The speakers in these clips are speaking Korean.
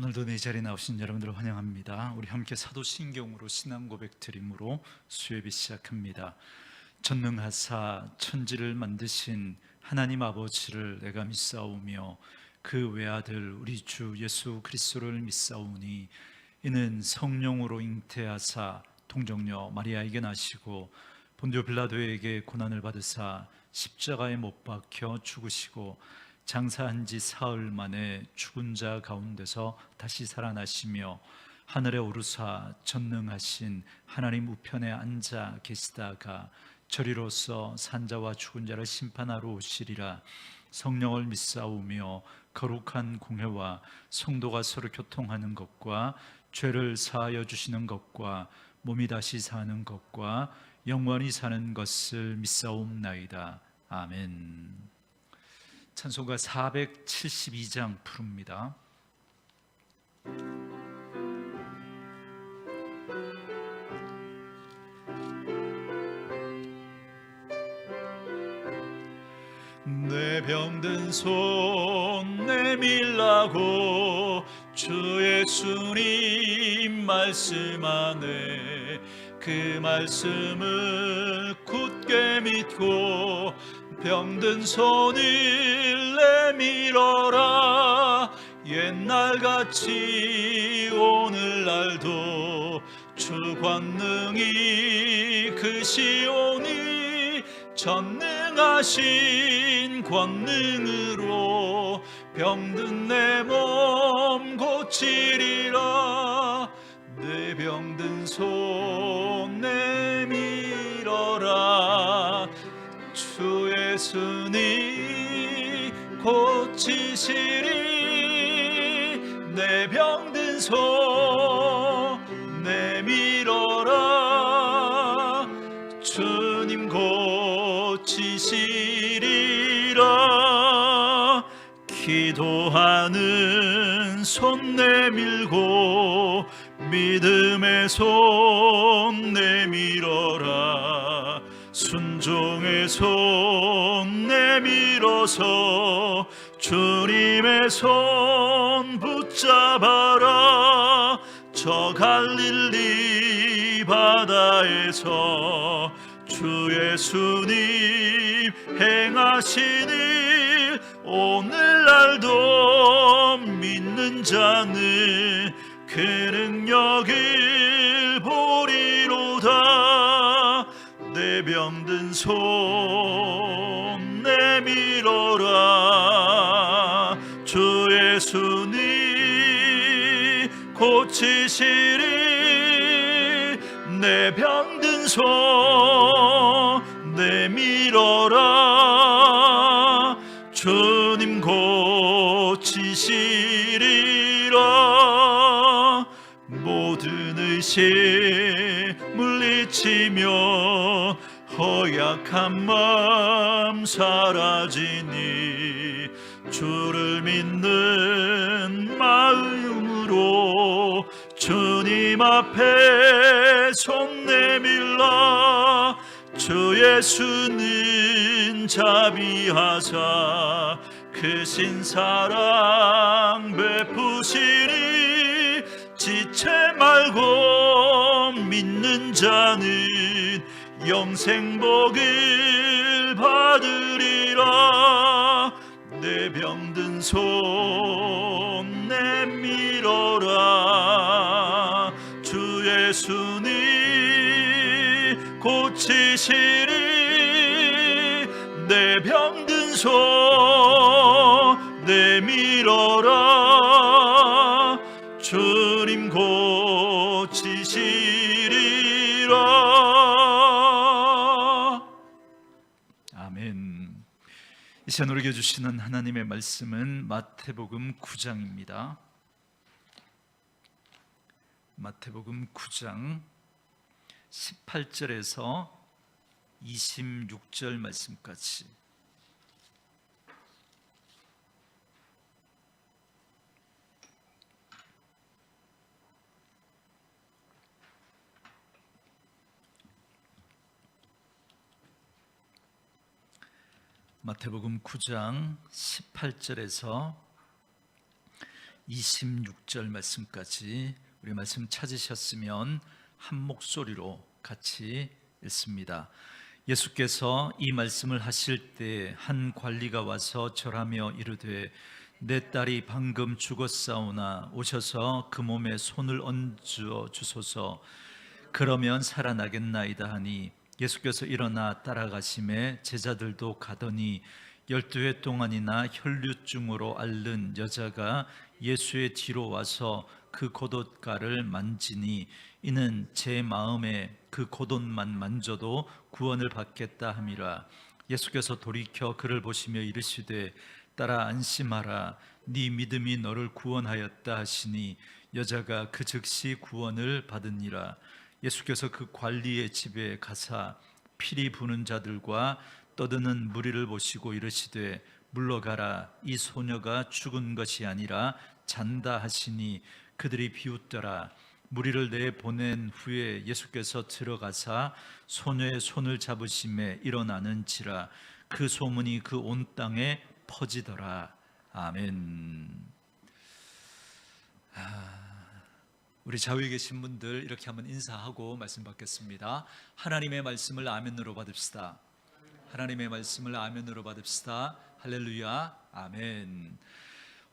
오늘도 내 자리에 나오신 여러분들을 환영합니다. 우리 함께 사도신경으로 신앙 고백 드림으로 수요예배 시작합니다. 전능하사 천지를 만드신 하나님 아버지를 내가 믿사오며 그 외아들 우리 주 예수 그리스도를 믿사오니 이는 성령으로 잉태하사 동정녀 마리아에게 나시고 본디오 빌라도에게 고난을 받으사 십자가에 못 박혀 죽으시고 장사한 지 사흘 만에 죽은 자 가운데서 다시 살아나시며 하늘에 오르사 전능하신 하나님 우편에 앉아 계시다가 저리로서 산자와 죽은 자를 심판하러 오시리라. 성령을 믿사오며 거룩한 공회와 성도가 서로 교통하는 것과 죄를 사하여 주시는 것과 몸이 다시 사는 것과 영원히 사는 것을 믿사옵나이다. 아멘. 찬송가 472장 부릅니다. 내 병든 손 내밀라고 주 예수님 말씀하네. 그 말씀을 굳게 믿고 병든 손을 내밀어라. 옛날같이 오늘날도 주 권능이 크시오니 전능하신 권능으로 병든 내 몸 고치리라. 내 병든 손 내밀어라. 주 예수님 고치시리. 내 병든 손 내밀어라. 주님 고치시리라. 기도하는 손 내밀고 믿음의 손 내밀어라. 순종의 손 내밀어서 주님의 손 붙잡아라. 저 갈릴리 바다에서 주 예수님 행하신 일 오늘날도 믿는 자는 그 능력을 보리로다. 내 병든 손 내밀어라. 주 예수님 고치시리. 내 병든 손 내밀어라. 주님 고치시리라. 모든 의심 물리치며 허약한 마음 사라지니 주를 믿는 마음으로 주님 앞에 손 내밀라. 주 예수는 자비하사 크신 사랑 베푸시니 지체 말고 믿는 자는 영생복을 받으리라. 내 병든 손 내밀어라. 주 예수님 고치시리. 내 병든 손 내밀어라. 주님 고치시리라. 아멘. 이 시간 우리에게 주시는 하나님의 말씀은 마태복음 9장입니다. 마태복음 9장 18절에서 26절 말씀까지. 마태복음 9장 18절에서 26절 말씀까지 우리 말씀 찾으셨으면 한 목소리로 같이 읽습니다. 예수께서 이 말씀을 하실 때 한 관리가 와서 절하며 이르되 내 딸이 방금 죽었사오나 오셔서 그 몸에 손을 얹어 주소서. 그러면 살아나겠나이다 하니 예수께서 일어나 따라가심에 제자들도 가더니 12회 동안이나 혈류증으로 앓는 여자가 예수의 뒤로 와서 그 겉옷가를 만지니 이는 제 마음에 그 겉옷만 만져도 구원을 받겠다 함이라. 예수께서 돌이켜 그를 보시며 이르시되 딸아 안심하라, 네 믿음이 너를 구원하였다 하시니 여자가 그 즉시 구원을 받으니라. 예수께서 그 관리의 집에 가사 피리 부는 자들과 떠드는 무리를 보시고 이르시되 물러가라, 이 소녀가 죽은 것이 아니라 잔다 하시니 그들이 비웃더라. 무리를 내보낸 후에 예수께서 들어가사 소녀의 손을 잡으심에 일어나는지라. 그 소문이 그 온 땅에 퍼지더라. 아멘. 우리 좌우에 계신 분들 이렇게 한번 인사하고 말씀 받겠습니다. 하나님의 말씀을 아멘으로 받읍시다. 하나님의 말씀을 아멘으로 받읍시다. 할렐루야. 아멘.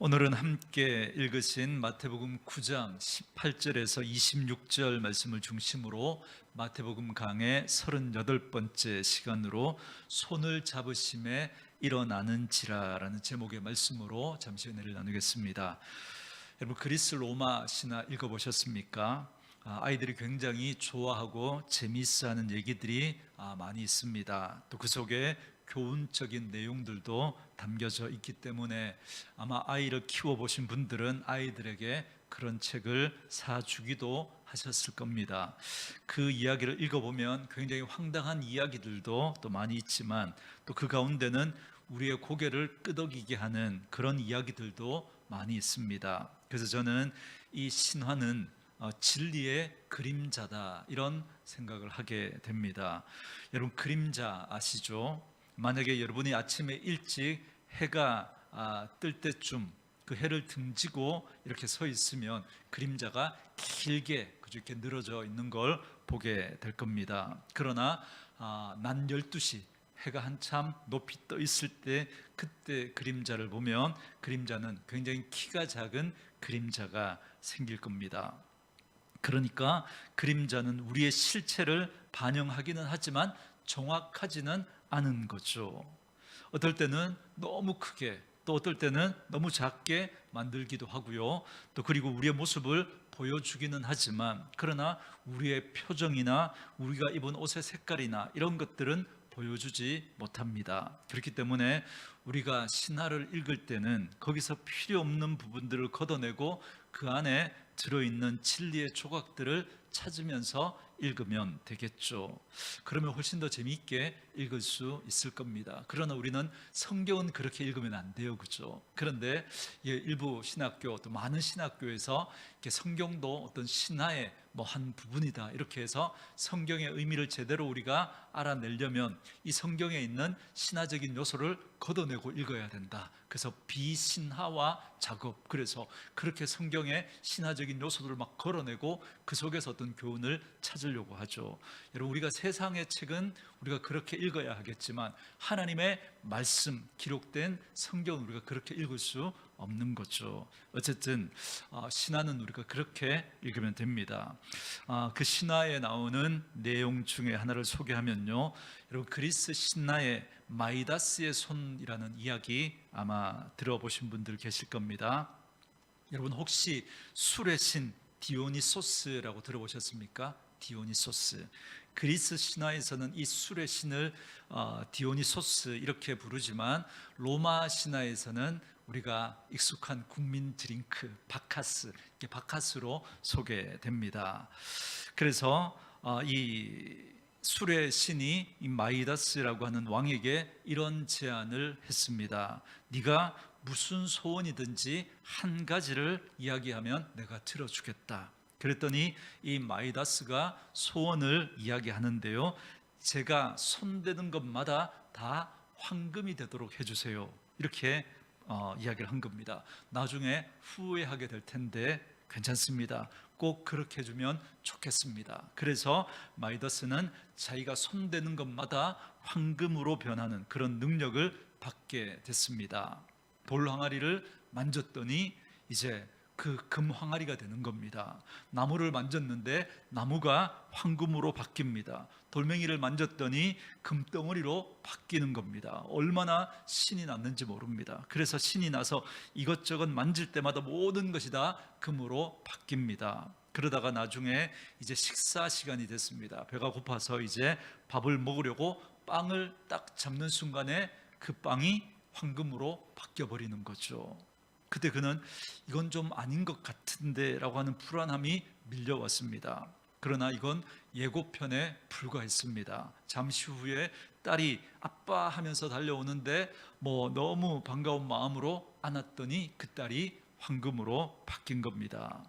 오늘은 함께 읽으신 마태복음 9장 18절에서 26절 말씀을 중심으로 마태복음 강의 38번째 시간으로 손을 잡으심에 일어나는지라라는 제목의 말씀으로 잠시 은혜를 나누겠습니다. 여러분, 그리스 로마 신화 읽어보셨습니까? 아이들이 굉장히 좋아하고 재미있어하는 얘기들이 많이 있습니다. 또 그 속에 교훈적인 내용들도 담겨져 있기 때문에 아마 아이를 키워보신 분들은 아이들에게 그런 책을 사주기도 하셨을 겁니다. 그 이야기를 읽어보면 굉장히 황당한 이야기들도 또 많이 있지만 또 그 가운데는 우리의 고개를 끄덕이게 하는 그런 이야기들도 많이 있습니다. 그래서 저는 이 신화는 진리의 그림자다, 이런 생각을 하게 됩니다. 여러분, 그림자 아시죠? 만약에 여러분이 아침에 일찍 해가 뜰 때쯤 그 해를 등지고 이렇게 서 있으면 그림자가 길게 이렇게 늘어져 있는 걸 보게 될 겁니다. 그러나 낮 12시 해가 한참 높이 떠 있을 때 그때 그림자를 보면 그림자는 굉장히 키가 작은 그림자가 생길 겁니다. 그러니까 그림자는 우리의 실체를 반영하기는 하지만 정확하지는 않은 거죠. 어떨 때는 너무 크게, 또 어떨 때는 너무 작게 만들기도 하고요. 또 그리고 우리의 모습을 보여주기는 하지만 그러나 우리의 표정이나 우리가 입은 옷의 색깔이나 이런 것들은 보여주지 못합니다. 그렇기 때문에 우리가 신화를 읽을 때는 거기서 필요 없는 부분들을 걷어내고 그 안에 들어있는 진리의 조각들을 찾으면서 읽으면 되겠죠. 그러면 훨씬 더 재미있게 읽을 수 있을 겁니다. 그러나 우리는 성경은 그렇게 읽으면 안 돼요, 그죠? 그런데 일부 신학교, 또 많은 신학교에서 이렇게 성경도 어떤 신화의 한 부분이다, 이렇게 해서 성경의 의미를 제대로 우리가 알아내려면 이 성경에 있는 신화적인 요소를 걷어내고 읽어야 된다. 그래서 비신화와 작업, 그래서 그렇게 성경의 신화적인 요소들을 막 걸어내고 그 속에서 어떤 교훈을 찾으려고 하죠. 여러분, 우리가 세상의 책은 우리가 그렇게 읽어야 하겠지만 하나님의 말씀, 기록된 성경은 우리가 그렇게 읽을 수 없는 거죠. 어쨌든 신화는 우리가 그렇게 읽으면 됩니다. 그 신화에 나오는 내용 중에 하나를 소개하면요, 여러분, 그리스 신화의 마이다스의 손이라는 이야기 아마 들어보신 분들 계실 겁니다. 여러분, 혹시 술의 신 디오니소스라고 들어보셨습니까? 디오니소스. 그리스 신화에서는 이 술의 신을 디오니소스 이렇게 부르지만 로마 신화에서는 우리가 익숙한 국민 드링크 바카스, 바카스로 소개됩니다. 그래서 이 술의 신이 이 마이다스라고 하는 왕에게 이런 제안을 했습니다. 네가 무슨 소원이든지 한 가지를 이야기하면 내가 들어주겠다. 그랬더니 이 마이다스가 소원을 이야기하는데요, 제가 손대는 것마다 다 황금이 되도록 해주세요, 이렇게 이야기를 한 겁니다. 나중에 후회하게 될 텐데 괜찮습니다. 꼭 그렇게 해주면 좋겠습니다. 그래서 마이더스는 자기가 손대는 것마다 황금으로 변하는 그런 능력을 받게 됐습니다. 돌 항아리를 만졌더니 이제 그 금 항아리가 되는 겁니다. 나무를 만졌는데 나무가 황금으로 바뀝니다. 돌멩이를 만졌더니 금덩어리로 바뀌는 겁니다. 얼마나 신이 났는지 모릅니다. 그래서 신이 나서 이것저것 만질 때마다 모든 것이 다 금으로 바뀝니다. 그러다가 나중에 이제 식사 시간이 됐습니다. 배가 고파서 이제 밥을 먹으려고 빵을 딱 잡는 순간에 그 빵이 황금으로 바뀌어 버리는 거죠. 그때 그는 이건 좀 아닌 것 같은데 라고 하는 불안함이 밀려왔습니다. 그러나 이건 예고편에 불과했습니다. 잠시 후에 딸이 아빠 하면서 달려오는데 너무 반가운 마음으로 안았더니 그 딸이 황금으로 바뀐 겁니다.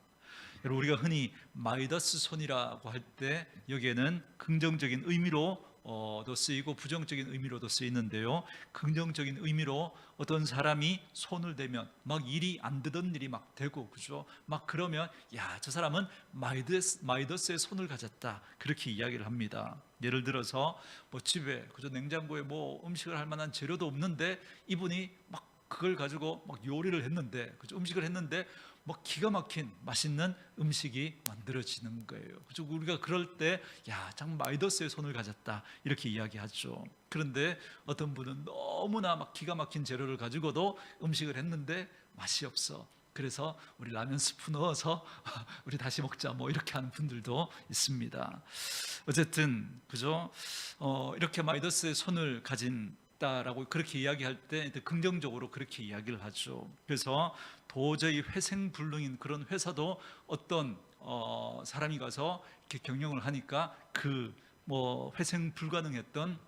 여러분, 우리가 흔히 마이더스 손이라고 할 때 여기에는 긍정적인 의미로 도 쓰이고 부정적인 의미로도 쓰이는데요. 긍정적인 의미로 어떤 사람이 손을 대면 막 일이 안 되던 일이 막 되고, 그죠? 막 그러면 저 사람은 마이더스의 손을 가졌다, 그렇게 이야기를 합니다. 예를 들어서 집에 그죠, 냉장고에 음식을 할 만한 재료도 없는데 이분이 막 그걸 가지고 막 요리를 했는데, 그죠, 음식을 했는데 기가 막힌 맛있는 음식이 만들어지는 거예요. 그죠? 우리가 그럴 때 참 마이더스의 손을 가졌다, 이렇게 이야기하죠. 그런데 어떤 분은 너무나 막 기가 막힌 재료를 가지고도 음식을 했는데 맛이 없어. 그래서 우리 라면 스프 넣어서 우리 다시 먹자, 이렇게 하는 분들도 있습니다. 어쨌든 그죠? 이렇게 마이더스의 손을 가진 라고 그렇게 이야기할 때 긍정적으로 그렇게 이야기를 하죠. 그래서 도저히 회생불능인 그런 회사도 어떤 사람이 가서 이렇게 경영을 하니까 그 회생 불가능했던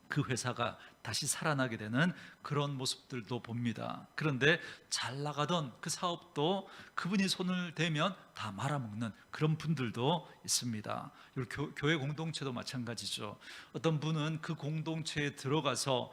그 회사가 다시 살아나게 되는 그런 모습들도 봅니다. 그런데 잘 나가던 그 사업도 그분이 손을 대면 다 말아먹는 그런 분들도 있습니다. 교회 공동체도 마찬가지죠. 어떤 분은 그 공동체에 들어가서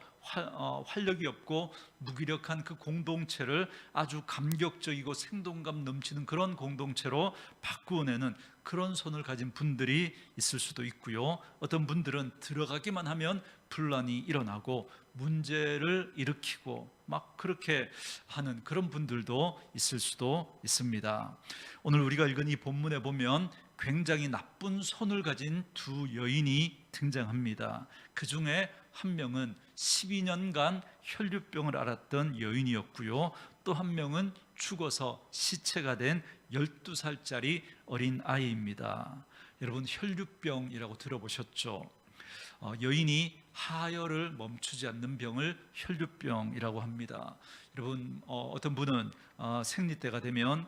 활력이 없고 무기력한 그 공동체를 아주 감격적이고 생동감 넘치는 그런 공동체로 바꾸어내는 그런 손을 가진 분들이 있을 수도 있고요. 어떤 분들은 들어가기만 하면 분란이 일어나고 문제를 일으키고 막 그렇게 하는 그런 분들도 있을 수도 있습니다. 오늘 우리가 읽은 이 본문에 보면 굉장히 나쁜 손을 가진 두 여인이 등장합니다. 그 중에 한 명은 12년간 혈류병을 앓았던 여인이었고요. 또 한 명은 죽어서 시체가 된 12살짜리 어린 아이입니다. 여러분, 혈류병이라고 들어보셨죠? 여인이 하혈을 멈추지 않는 병을 혈류병이라고 합니다. 여러분, 어떤 분은 생리 때가 되면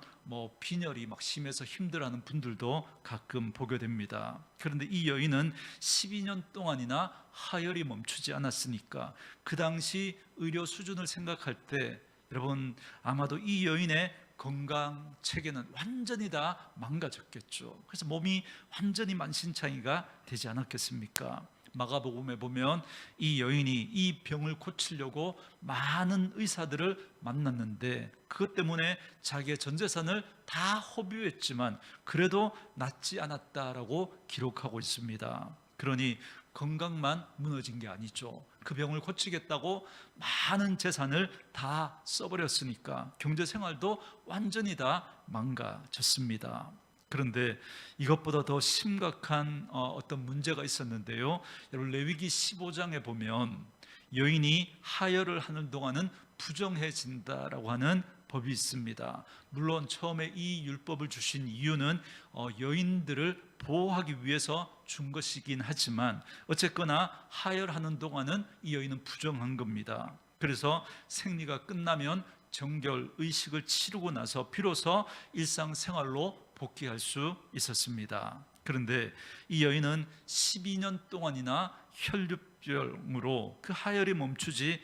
빈혈이 막 심해서 힘들어하는 분들도 가끔 보게 됩니다. 그런데 이 여인은 12년 동안이나 하혈이 멈추지 않았으니까 그 당시 의료 수준을 생각할 때 여러분, 아마도 이 여인의 건강 체계는 완전히 다 망가졌겠죠. 그래서 몸이 완전히 만신창이가 되지 않았겠습니까? 마가복음에 보면 이 여인이 이 병을 고치려고 많은 의사들을 만났는데 그것 때문에 자기의 전 재산을 다 허비했지만 그래도 낫지 않았다라고 기록하고 있습니다. 그러니 건강만 무너진 게 아니죠. 그 병을 고치겠다고 많은 재산을 다 써버렸으니까 경제생활도 완전히 다 망가졌습니다. 그런데 이것보다 더 심각한 어떤 문제가 있었는데요. 여러분, 레위기 15장에 보면 여인이 하혈을 하는 동안은 부정해진다라고 하는 법이 있습니다. 물론 처음에 이 율법을 주신 이유는 여인들을 보호하기 위해서 준 것이긴 하지만 어쨌거나 하혈하는 동안은 이 여인은 부정한 겁니다. 그래서 생리가 끝나면 정결 의식을 치르고 나서 비로소 일상생활로 복귀할 수 있었습니다. 그런데 이 여인은 12년 동안이나 혈류병으로 그 하혈이 멈추지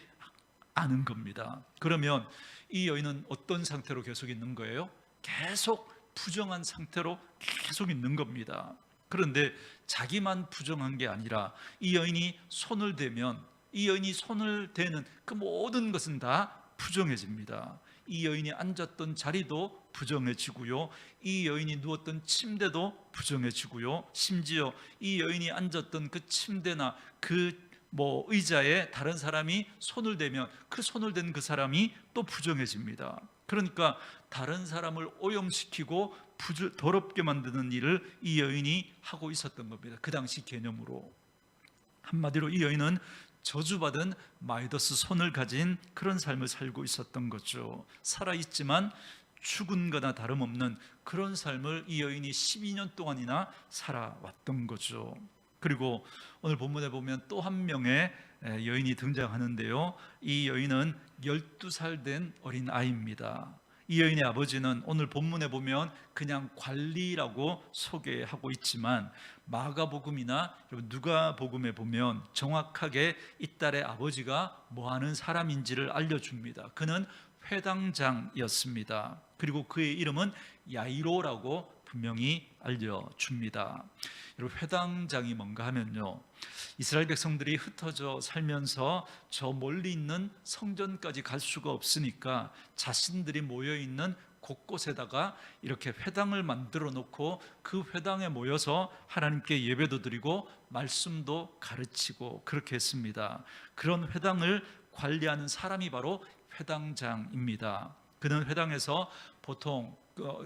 않은 겁니다. 그러면 이 여인은 어떤 상태로 계속 있는 거예요? 계속 부정한 상태로 계속 있는 겁니다. 그런데 자기만 부정한 게 아니라 이 여인이 손을 대면 이 여인이 손을 대는 그 모든 것은 다 부정해집니다. 이 여인이 앉았던 자리도 부정해지고요, 이 여인이 누웠던 침대도 부정해지고요, 심지어 이 여인이 앉았던 그 침대나 그 의자에 다른 사람이 손을 대면 그 손을 댄 그 사람이 또 부정해집니다. 그러니까 다른 사람을 오염시키고 더럽게 만드는 일을 이 여인이 하고 있었던 겁니다. 그 당시 개념으로. 한마디로 이 여인은 저주받은 마이더스 손을 가진 그런 삶을 살고 있었던 거죠. 살아있지만 죽은 거나 다름없는 그런 삶을 이 여인이 12년 동안이나 살아왔던 거죠. 그리고 오늘 본문에 보면 또 한 명의 여인이 등장하는데요, 이 여인은 12살 된 어린 아이입니다. 이 여인의 아버지는 오늘 본문에 보면 그냥 관리라고 소개하고 있지만 마가복음이나 누가복음에 보면 정확하게 이 딸의 아버지가 뭐 하는 사람인지를 알려줍니다. 그는 회당장이었습니다. 그리고 그의 이름은 야이로라고 분명히 알려줍니다. 여러분, 회당장이 뭔가 하면요, 이스라엘 백성들이 흩어져 살면서 저 멀리 있는 성전까지 갈 수가 없으니까 자신들이 모여있는 곳곳에다가 이렇게 회당을 만들어 놓고 그 회당에 모여서 하나님께 예배도 드리고 말씀도 가르치고 그렇게 했습니다. 그런 회당을 관리하는 사람이 바로 회당장입니다. 그는 회당에서 보통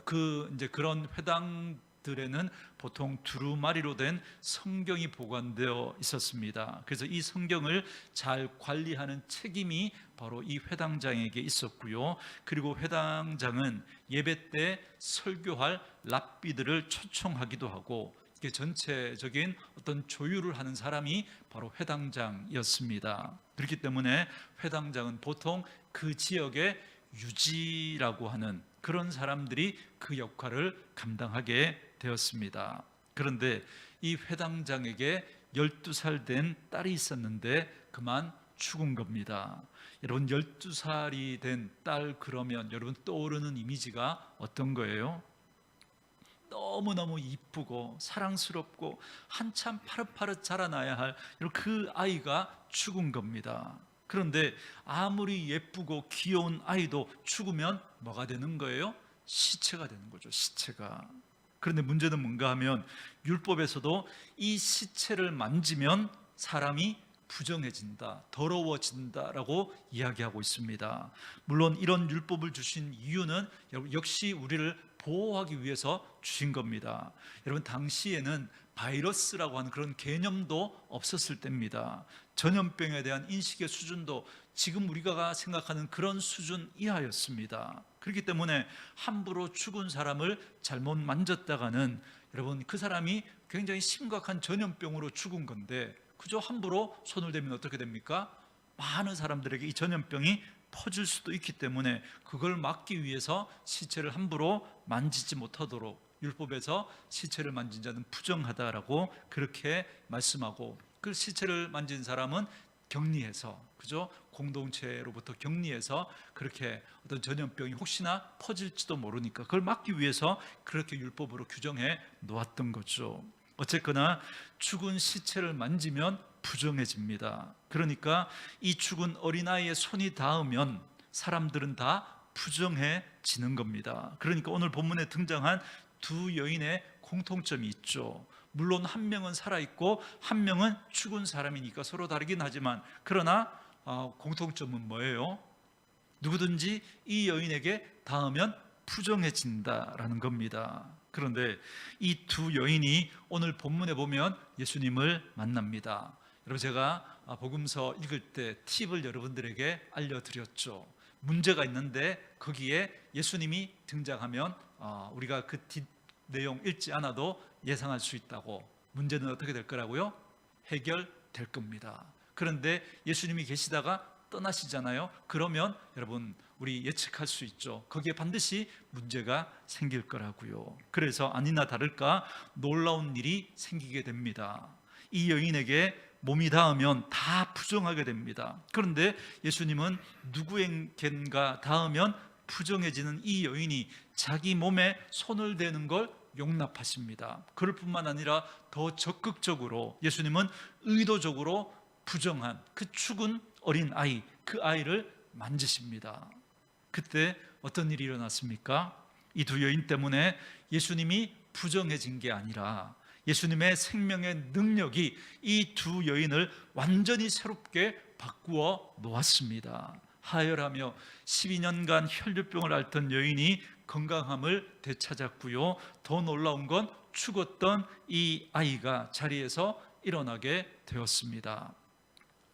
그런 회당들에는 보통 두루마리로 된 성경이 보관되어 있었습니다. 그래서 이 성경을 잘 관리하는 책임이 바로 이 회당장에게 있었고요. 그리고 회당장은 예배 때 설교할 랍비들을 초청하기도 하고, 전체적인 어떤 조율을 하는 사람이 바로 회당장이었습니다. 그렇기 때문에 회당장은 보통 그 지역의 유지라고 하는 그런 사람들이 그 역할을 감당하게 되었습니다. 그런데 이 회당장에게 12살 된 딸이 있었는데 그만 죽은 겁니다. 여러분, 12살이 된 딸, 그러면 여러분 떠오르는 이미지가 어떤 거예요? 너무너무 이쁘고 사랑스럽고 한참 파릇파릇 자라나야 할 그 아이가 죽은 겁니다. 그런데 아무리 예쁘고 귀여운 아이도 죽으면 뭐가 되는 거예요? 시체가 되는 거죠, 시체가. 그런데 문제는 뭔가 하면 율법에서도 이 시체를 만지면 사람이 부정해진다, 더러워진다라고 이야기하고 있습니다. 물론 이런 율법을 주신 이유는 역시 우리를 보호하기 위해서 주신 겁니다. 여러분, 당시에는 바이러스라고 하는 그런 개념도 없었을 때입니다. 전염병에 대한 인식의 수준도 지금 우리가 생각하는 그런 수준 이하였습니다. 그렇기 때문에 함부로 죽은 사람을 잘못 만졌다가는 여러분, 그 사람이 굉장히 심각한 전염병으로 죽은 건데 그저 함부로 손을 대면 어떻게 됩니까? 많은 사람들에게 이 전염병이 퍼질 수도 있기 때문에 그걸 막기 위해서 시체를 함부로 만지지 못하도록 율법에서 시체를 만진 자는 부정하다라고 그렇게 말씀하고, 그 시체를 만진 사람은 격리해서, 그죠? 공동체로부터 격리해서 그렇게 어떤 전염병이 혹시나 퍼질지도 모르니까 그걸 막기 위해서 그렇게 율법으로 규정해 놓았던 거죠. 어쨌거나 죽은 시체를 만지면 부정해집니다. 그러니까 이 죽은 어린아이의 손이 닿으면 사람들은 다 부정해지는 겁니다. 그러니까 오늘 본문에 등장한 두 여인의 공통점이 있죠. 물론 한 명은 살아있고 한 명은 죽은 사람이니까 서로 다르긴 하지만, 그러나 공통점은 뭐예요? 누구든지 이 여인에게 닿으면 부정해진다라는 겁니다. 그런데 이 두 여인이 오늘 본문에 보면 예수님을 만납니다. 여러분, 제가 복음서 읽을 때 팁을 여러분들에게 알려드렸죠. 문제가 있는데 거기에 예수님이 등장하면 우리가 그 뒷 내용 읽지 않아도 예상할 수 있다고. 문제는 어떻게 될 거라고요? 해결될 겁니다. 그런데 예수님이 계시다가 떠나시잖아요. 그러면 여러분, 우리 예측할 수 있죠. 거기에 반드시 문제가 생길 거라고요. 그래서 아니나 다를까 놀라운 일이 생기게 됩니다. 이 여인에게 몸이 닿으면 다 부정하게 됩니다. 그런데 예수님은 누구에겐가 닿으면 부정해지는 이 여인이 자기 몸에 손을 대는 걸 용납하십니다. 그럴 뿐만 아니라 더 적극적으로 예수님은 의도적으로 부정한 그 죽은 어린 아이, 그 아이를 만지십니다. 그때 어떤 일이 일어났습니까? 이 두 여인 때문에 예수님이 부정해진 게 아니라 예수님의 생명의 능력이 이 두 여인을 완전히 새롭게 바꾸어 놓았습니다. 하혈하며 12년간 혈류병을 앓던 여인이 건강함을 되찾았고요. 더 놀라운 건 죽었던 이 아이가 자리에서 일어나게 되었습니다.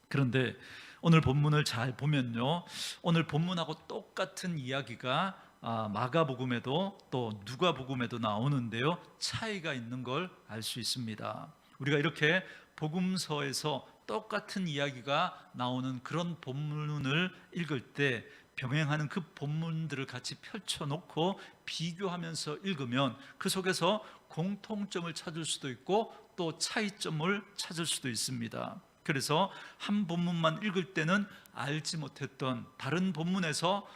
그런데 오늘 본문을 잘 보면요, 오늘 본문하고 똑같은 이야기가 마가복음에도 또 누가복음에도 나오는데요, 차이가 있는 걸 알 수 있습니다. 우리가 이렇게 복음서에서 똑같은 이야기가 나오는 그런 본문을 읽을 때 병행하는 그 본문들을 같이 펼쳐놓고 비교하면서 읽으면 그 속에서 공통점을 찾을 수도 있고 또 차이점을 찾을 수도 있습니다. 그래서 한 본문만 읽을 때는 알지 못했던 다른 본문에서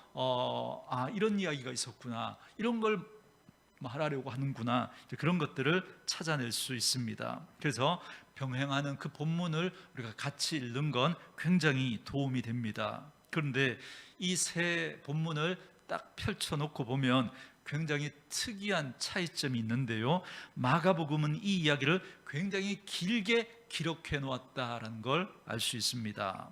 이런 이야기가 있었구나, 이런 걸 말하려고 하는구나, 그런 것들을 찾아낼 수 있습니다. 그래서 병행하는 그 본문을 우리가 같이 읽는 건 굉장히 도움이 됩니다. 그런데 이 세 본문을 딱 펼쳐놓고 보면 굉장히 특이한 차이점이 있는데요, 마가복음은 이 이야기를 굉장히 길게 기록해 놓았다는 걸 알 수 있습니다.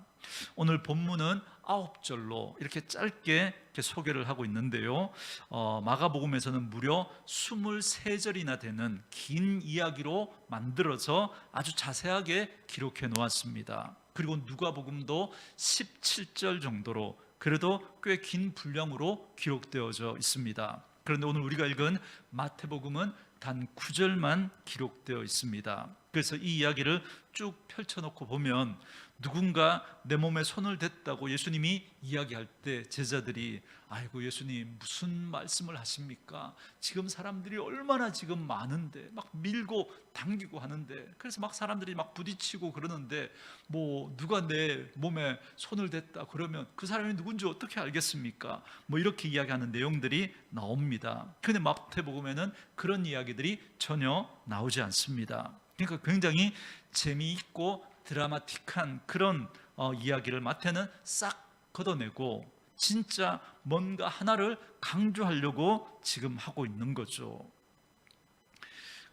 오늘 본문은 9절로 이렇게 짧게 이렇게 소개를 하고 있는데요, 마가복음에서는 무려 23절이나 되는 긴 이야기로 만들어서 아주 자세하게 기록해 놓았습니다. 그리고 누가복음도 17절 정도로, 그래도 꽤 긴 분량으로 기록되어져 있습니다. 그런데 오늘 우리가 읽은 마태복음은 단 9절만 기록되어 있습니다. 그래서 이 이야기를 쭉 펼쳐놓고 보면 누군가 내 몸에 손을 댔다고 예수님이 이야기할 때 제자들이 아이고 예수님 무슨 말씀을 하십니까? 지금 사람들이 얼마나 지금 많은데 막 밀고 당기고 하는데, 그래서 막 사람들이 막 부딪히고 그러는데 뭐 누가 내 몸에 손을 댔다 그러면 그 사람이 누군지 어떻게 알겠습니까? 뭐 이렇게 이야기하는 내용들이 나옵니다. 그런데 마태복음에는 그런 이야기들이 전혀 나오지 않습니다. 그러니까 굉장히 재미있고 드라마틱한 그런 이야기를 마태는 싹 걷어내고 진짜 뭔가 하나를 강조하려고 지금 하고 있는 거죠.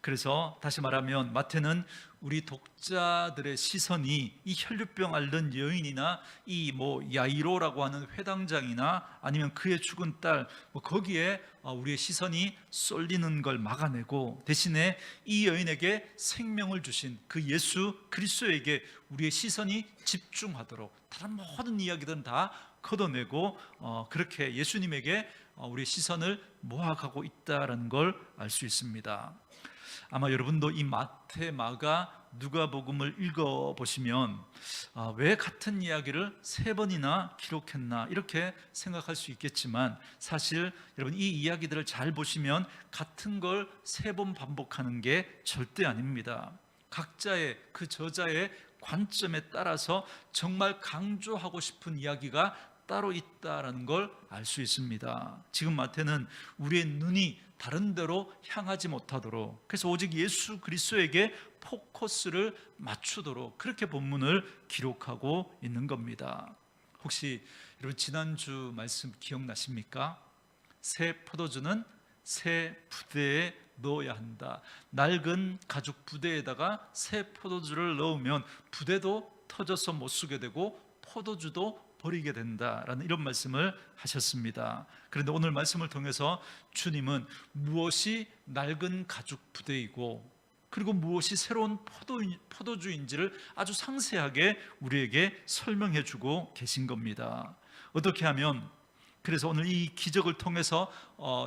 그래서 다시 말하면 마태는 우리 독자들의 시선이 이 혈류병 앓는 여인이나 이 야이로라고 하는 회당장이나 아니면 그의 죽은 딸 거기에 우리의 시선이 쏠리는 걸 막아내고 대신에 이 여인에게 생명을 주신 그 예수 그리스도에게 우리의 시선이 집중하도록 다른 모든 이야기들은 다 걷어내고 그렇게 예수님에게 우리의 시선을 모아가고 있다는 걸 알 수 있습니다. 아마 여러분도 이 마태, 마가, 누가복음을 읽어보시면 왜 같은 이야기를 세 번이나 기록했나 이렇게 생각할 수 있겠지만, 사실 여러분 이 이야기들을 잘 보시면 같은 걸 세 번 반복하는 게 절대 아닙니다. 각자의 그 저자의 관점에 따라서 정말 강조하고 싶은 이야기가 따로 있다는 걸 알 수 있습니다. 지금 마태는 우리의 눈이 다른 데로 향하지 못하도록, 그래서 오직 예수 그리스도에게 포커스를 맞추도록 그렇게 본문을 기록하고 있는 겁니다. 혹시 여러분 지난주 말씀 기억나십니까? 새 포도주는 새 부대에 넣어야 한다. 낡은 가죽 부대에다가 새 포도주를 넣으면 부대도 터져서 못 쓰게 되고 포도주도 버리게 된다라는 이런 말씀을 하셨습니다. 그런데 오늘 말씀을 통해서 주님은 무엇이 낡은 가죽 부대이고 그리고 무엇이 새로운 포도주인지를 아주 상세하게 우리에게 설명해 주고 계신 겁니다. 어떻게 하면, 그래서 오늘 이 기적을 통해서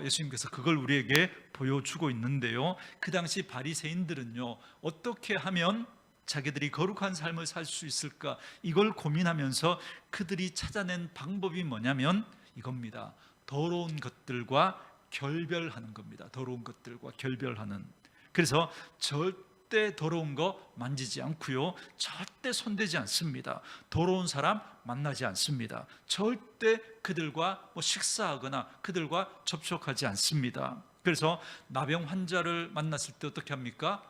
예수님께서 그걸 우리에게 보여주고 있는데요, 그 당시 바리새인들은요 어떻게 하면 자기들이 거룩한 삶을 살 수 있을까 이걸 고민하면서 그들이 찾아낸 방법이 뭐냐면 이겁니다. 더러운 것들과 결별하는 겁니다. 더러운 것들과 결별하는. 그래서 절대 더러운 거 만지지 않고요, 절대 손대지 않습니다. 더러운 사람 만나지 않습니다. 절대 그들과 식사하거나 그들과 접촉하지 않습니다. 그래서 나병 환자를 만났을 때 어떻게 합니까?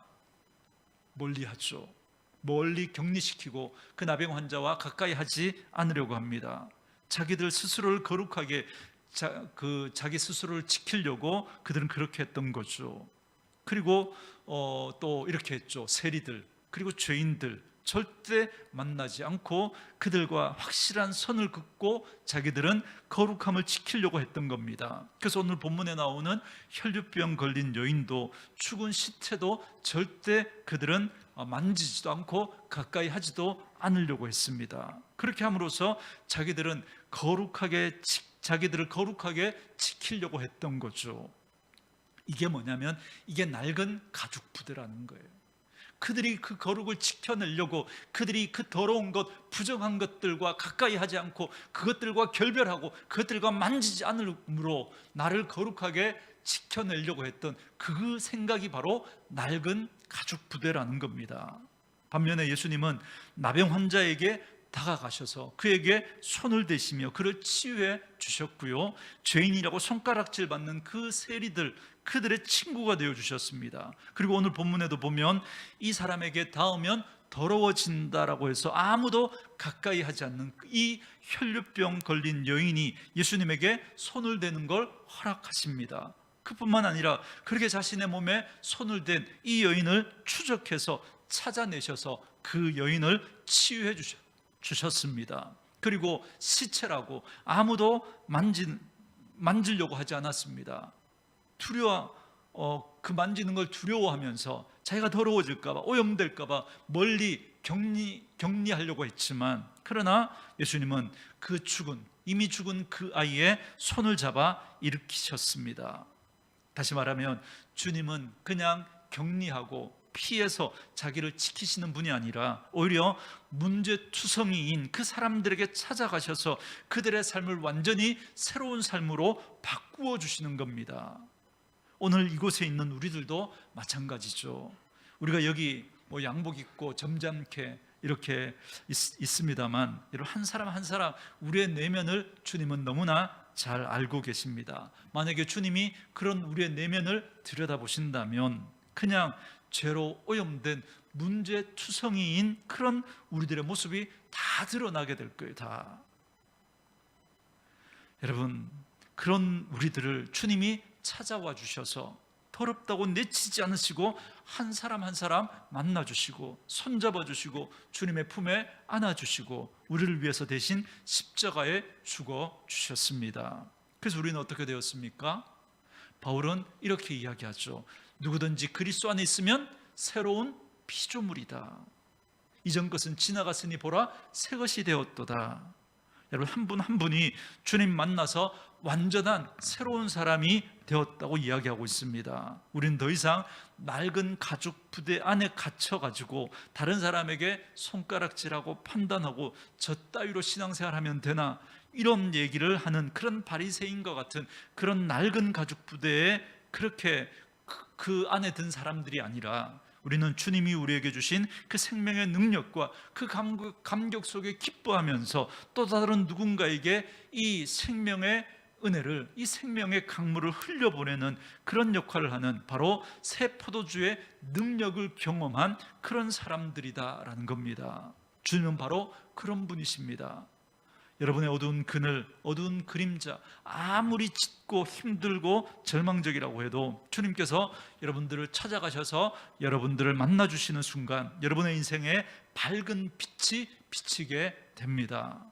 멀리하죠. 멀리 격리시키고 그 나병 환자와 가까이 하지 않으려고 합니다. 자기들 스스로를 거룩하게 자기 스스로를 지키려고 그들은 그렇게 했던 거죠. 그리고 또 이렇게 했죠. 세리들 그리고 죄인들 절대 만나지 않고 그들과 확실한 선을 긋고 자기들은 거룩함을 지키려고 했던 겁니다. 그래서 오늘 본문에 나오는 혈류병 걸린 여인도 죽은 시체도 절대 그들은 만지지도 않고 가까이 하지도 않으려고 했습니다. 그렇게 함으로써 자기들을 거룩하게 지키려고 했던 거죠. 이게 뭐냐면 이게 낡은 가죽 부대라는 거예요. 그들이 그 거룩을 지켜내려고 그들이 그 더러운 것, 부정한 것들과 가까이 하지 않고 그것들과 결별하고 그것들과 만지지 않으므로 나를 거룩하게 지켜내려고 했던 그 생각이 바로 낡은 가죽 부대라는 겁니다. 반면에 예수님은 나병 환자에게 다가가셔서 그에게 손을 대시며 그를 치유해 주셨고요, 죄인이라고 손가락질 받는 그 세리들, 그들의 친구가 되어 주셨습니다. 그리고 오늘 본문에도 보면 이 사람에게 닿으면 더러워진다라고 해서 아무도 가까이 하지 않는 이 혈류병 걸린 여인이 예수님에게 손을 대는 걸 허락하십니다. 그뿐만 아니라 그렇게 자신의 몸에 손을 댄 이 여인을 추적해서 찾아내셔서 그 여인을 치유해 주셨습니다. 그리고 시체라고 아무도 만지려고 하지 않았습니다. 그 만지는 걸 두려워하면서 자기가 더러워질까 봐, 오염될까 봐 멀리 격리하려고 했지만, 그러나 예수님은 이미 죽은 그 아이의 손을 잡아 일으키셨습니다. 다시 말하면 주님은 그냥 격리하고 피해서 자기를 지키시는 분이 아니라 오히려 문제투성이인 그 사람들에게 찾아가셔서 그들의 삶을 완전히 새로운 삶으로 바꾸어 주시는 겁니다. 오늘 이곳에 있는 우리들도 마찬가지죠. 우리가 여기 양복 입고 점잖게 이렇게 있습니다만, 한 사람 한 사람 우리의 내면을 주님은 너무나 잘 알고 계십니다. 만약에 주님이 그런 우리의 내면을 들여다보신다면 그냥 죄로 오염된 문제투성이인 그런 우리들의 모습이 다 드러나게 될 거예요. 다. 여러분, 그런 우리들을 주님이 찾아와 주셔서 더럽다고 내치지 않으시고 한 사람 한 사람 만나주시고 손잡아 주시고 주님의 품에 안아주시고 우리를 위해서 대신 십자가에 죽어 주셨습니다. 그래서 우리는 어떻게 되었습니까? 바울은 이렇게 이야기하죠. 누구든지 그리스도 안에 있으면 새로운 피조물이다. 이전 것은 지나갔으니 보라 새 것이 되었도다. 여러분, 한 분 한 분이 주님 만나서 완전한 새로운 사람이 되었다고 이야기하고 있습니다. 우리는 더 이상 낡은 가죽 부대 안에 갇혀가지고 다른 사람에게 손가락질하고 판단하고 저 따위로 신앙생활하면 되나, 이런 얘기를 하는 그런 바리새인과 같은 그런 낡은 가죽 부대에 그렇게 그 안에 든 사람들이 아니라, 우리는 주님이 우리에게 주신 그 생명의 능력과 그 감격 속에 기뻐하면서 또 다른 누군가에게 이 생명의 은혜를, 이 생명의 강물을 흘려보내는 그런 역할을 하는 바로 새 포도주의 능력을 경험한 그런 사람들이다라는 겁니다. 주님은 바로 그런 분이십니다. 여러분의 어두운 그늘, 어두운 그림자, 아무리 짙고 힘들고 절망적이라고 해도 주님께서 여러분들을 찾아가셔서 여러분들을 만나주시는 순간 여러분의 인생에 밝은 빛이 비치게 됩니다.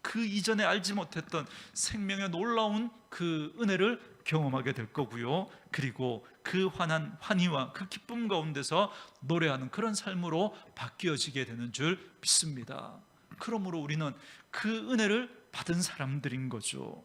그 이전에 알지 못했던 생명의 놀라운 그 은혜를 경험하게 될 거고요, 그리고 그 환희와 그 기쁨 가운데서 노래하는 그런 삶으로 바뀌어지게 되는 줄 믿습니다. 그러므로 우리는 그 은혜를 받은 사람들인 거죠.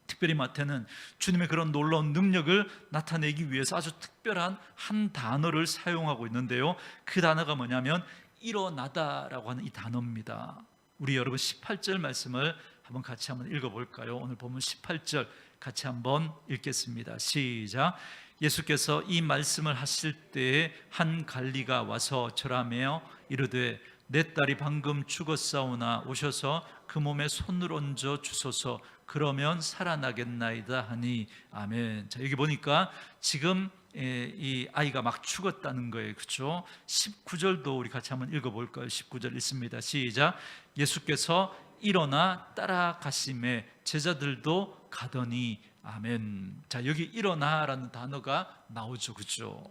특별히 마태는 주님의 그런 놀라운 능력을 나타내기 위해서 아주 특별한 한 단어를 사용하고 있는데요, 그 단어가 뭐냐면 일어나다라고 하는 이 단어입니다. 우리 여러분 18절 말씀을 같이 한번 읽어볼까요? 오늘 본문 18절 같이 한번 읽겠습니다. 시작. 예수께서 이 말씀을 하실 때에 한 관리가 와서 절하며 이르되 내 딸이 방금 죽었사오나 오셔서 그 몸에 손을 얹어 주소서. 그러면 살아나겠나이다 하니 아멘. 자, 여기 보니까 지금 이 아이가 막 죽었다는 거예요. 그렇죠? 19절도 우리 같이 한번 읽어볼까요? 19절 읽습니다. 시작. 예수께서 일어나 따라가심에 제자들도 가더니 아멘. 자, 여기 일어나라는 단어가 나오죠. 그렇죠?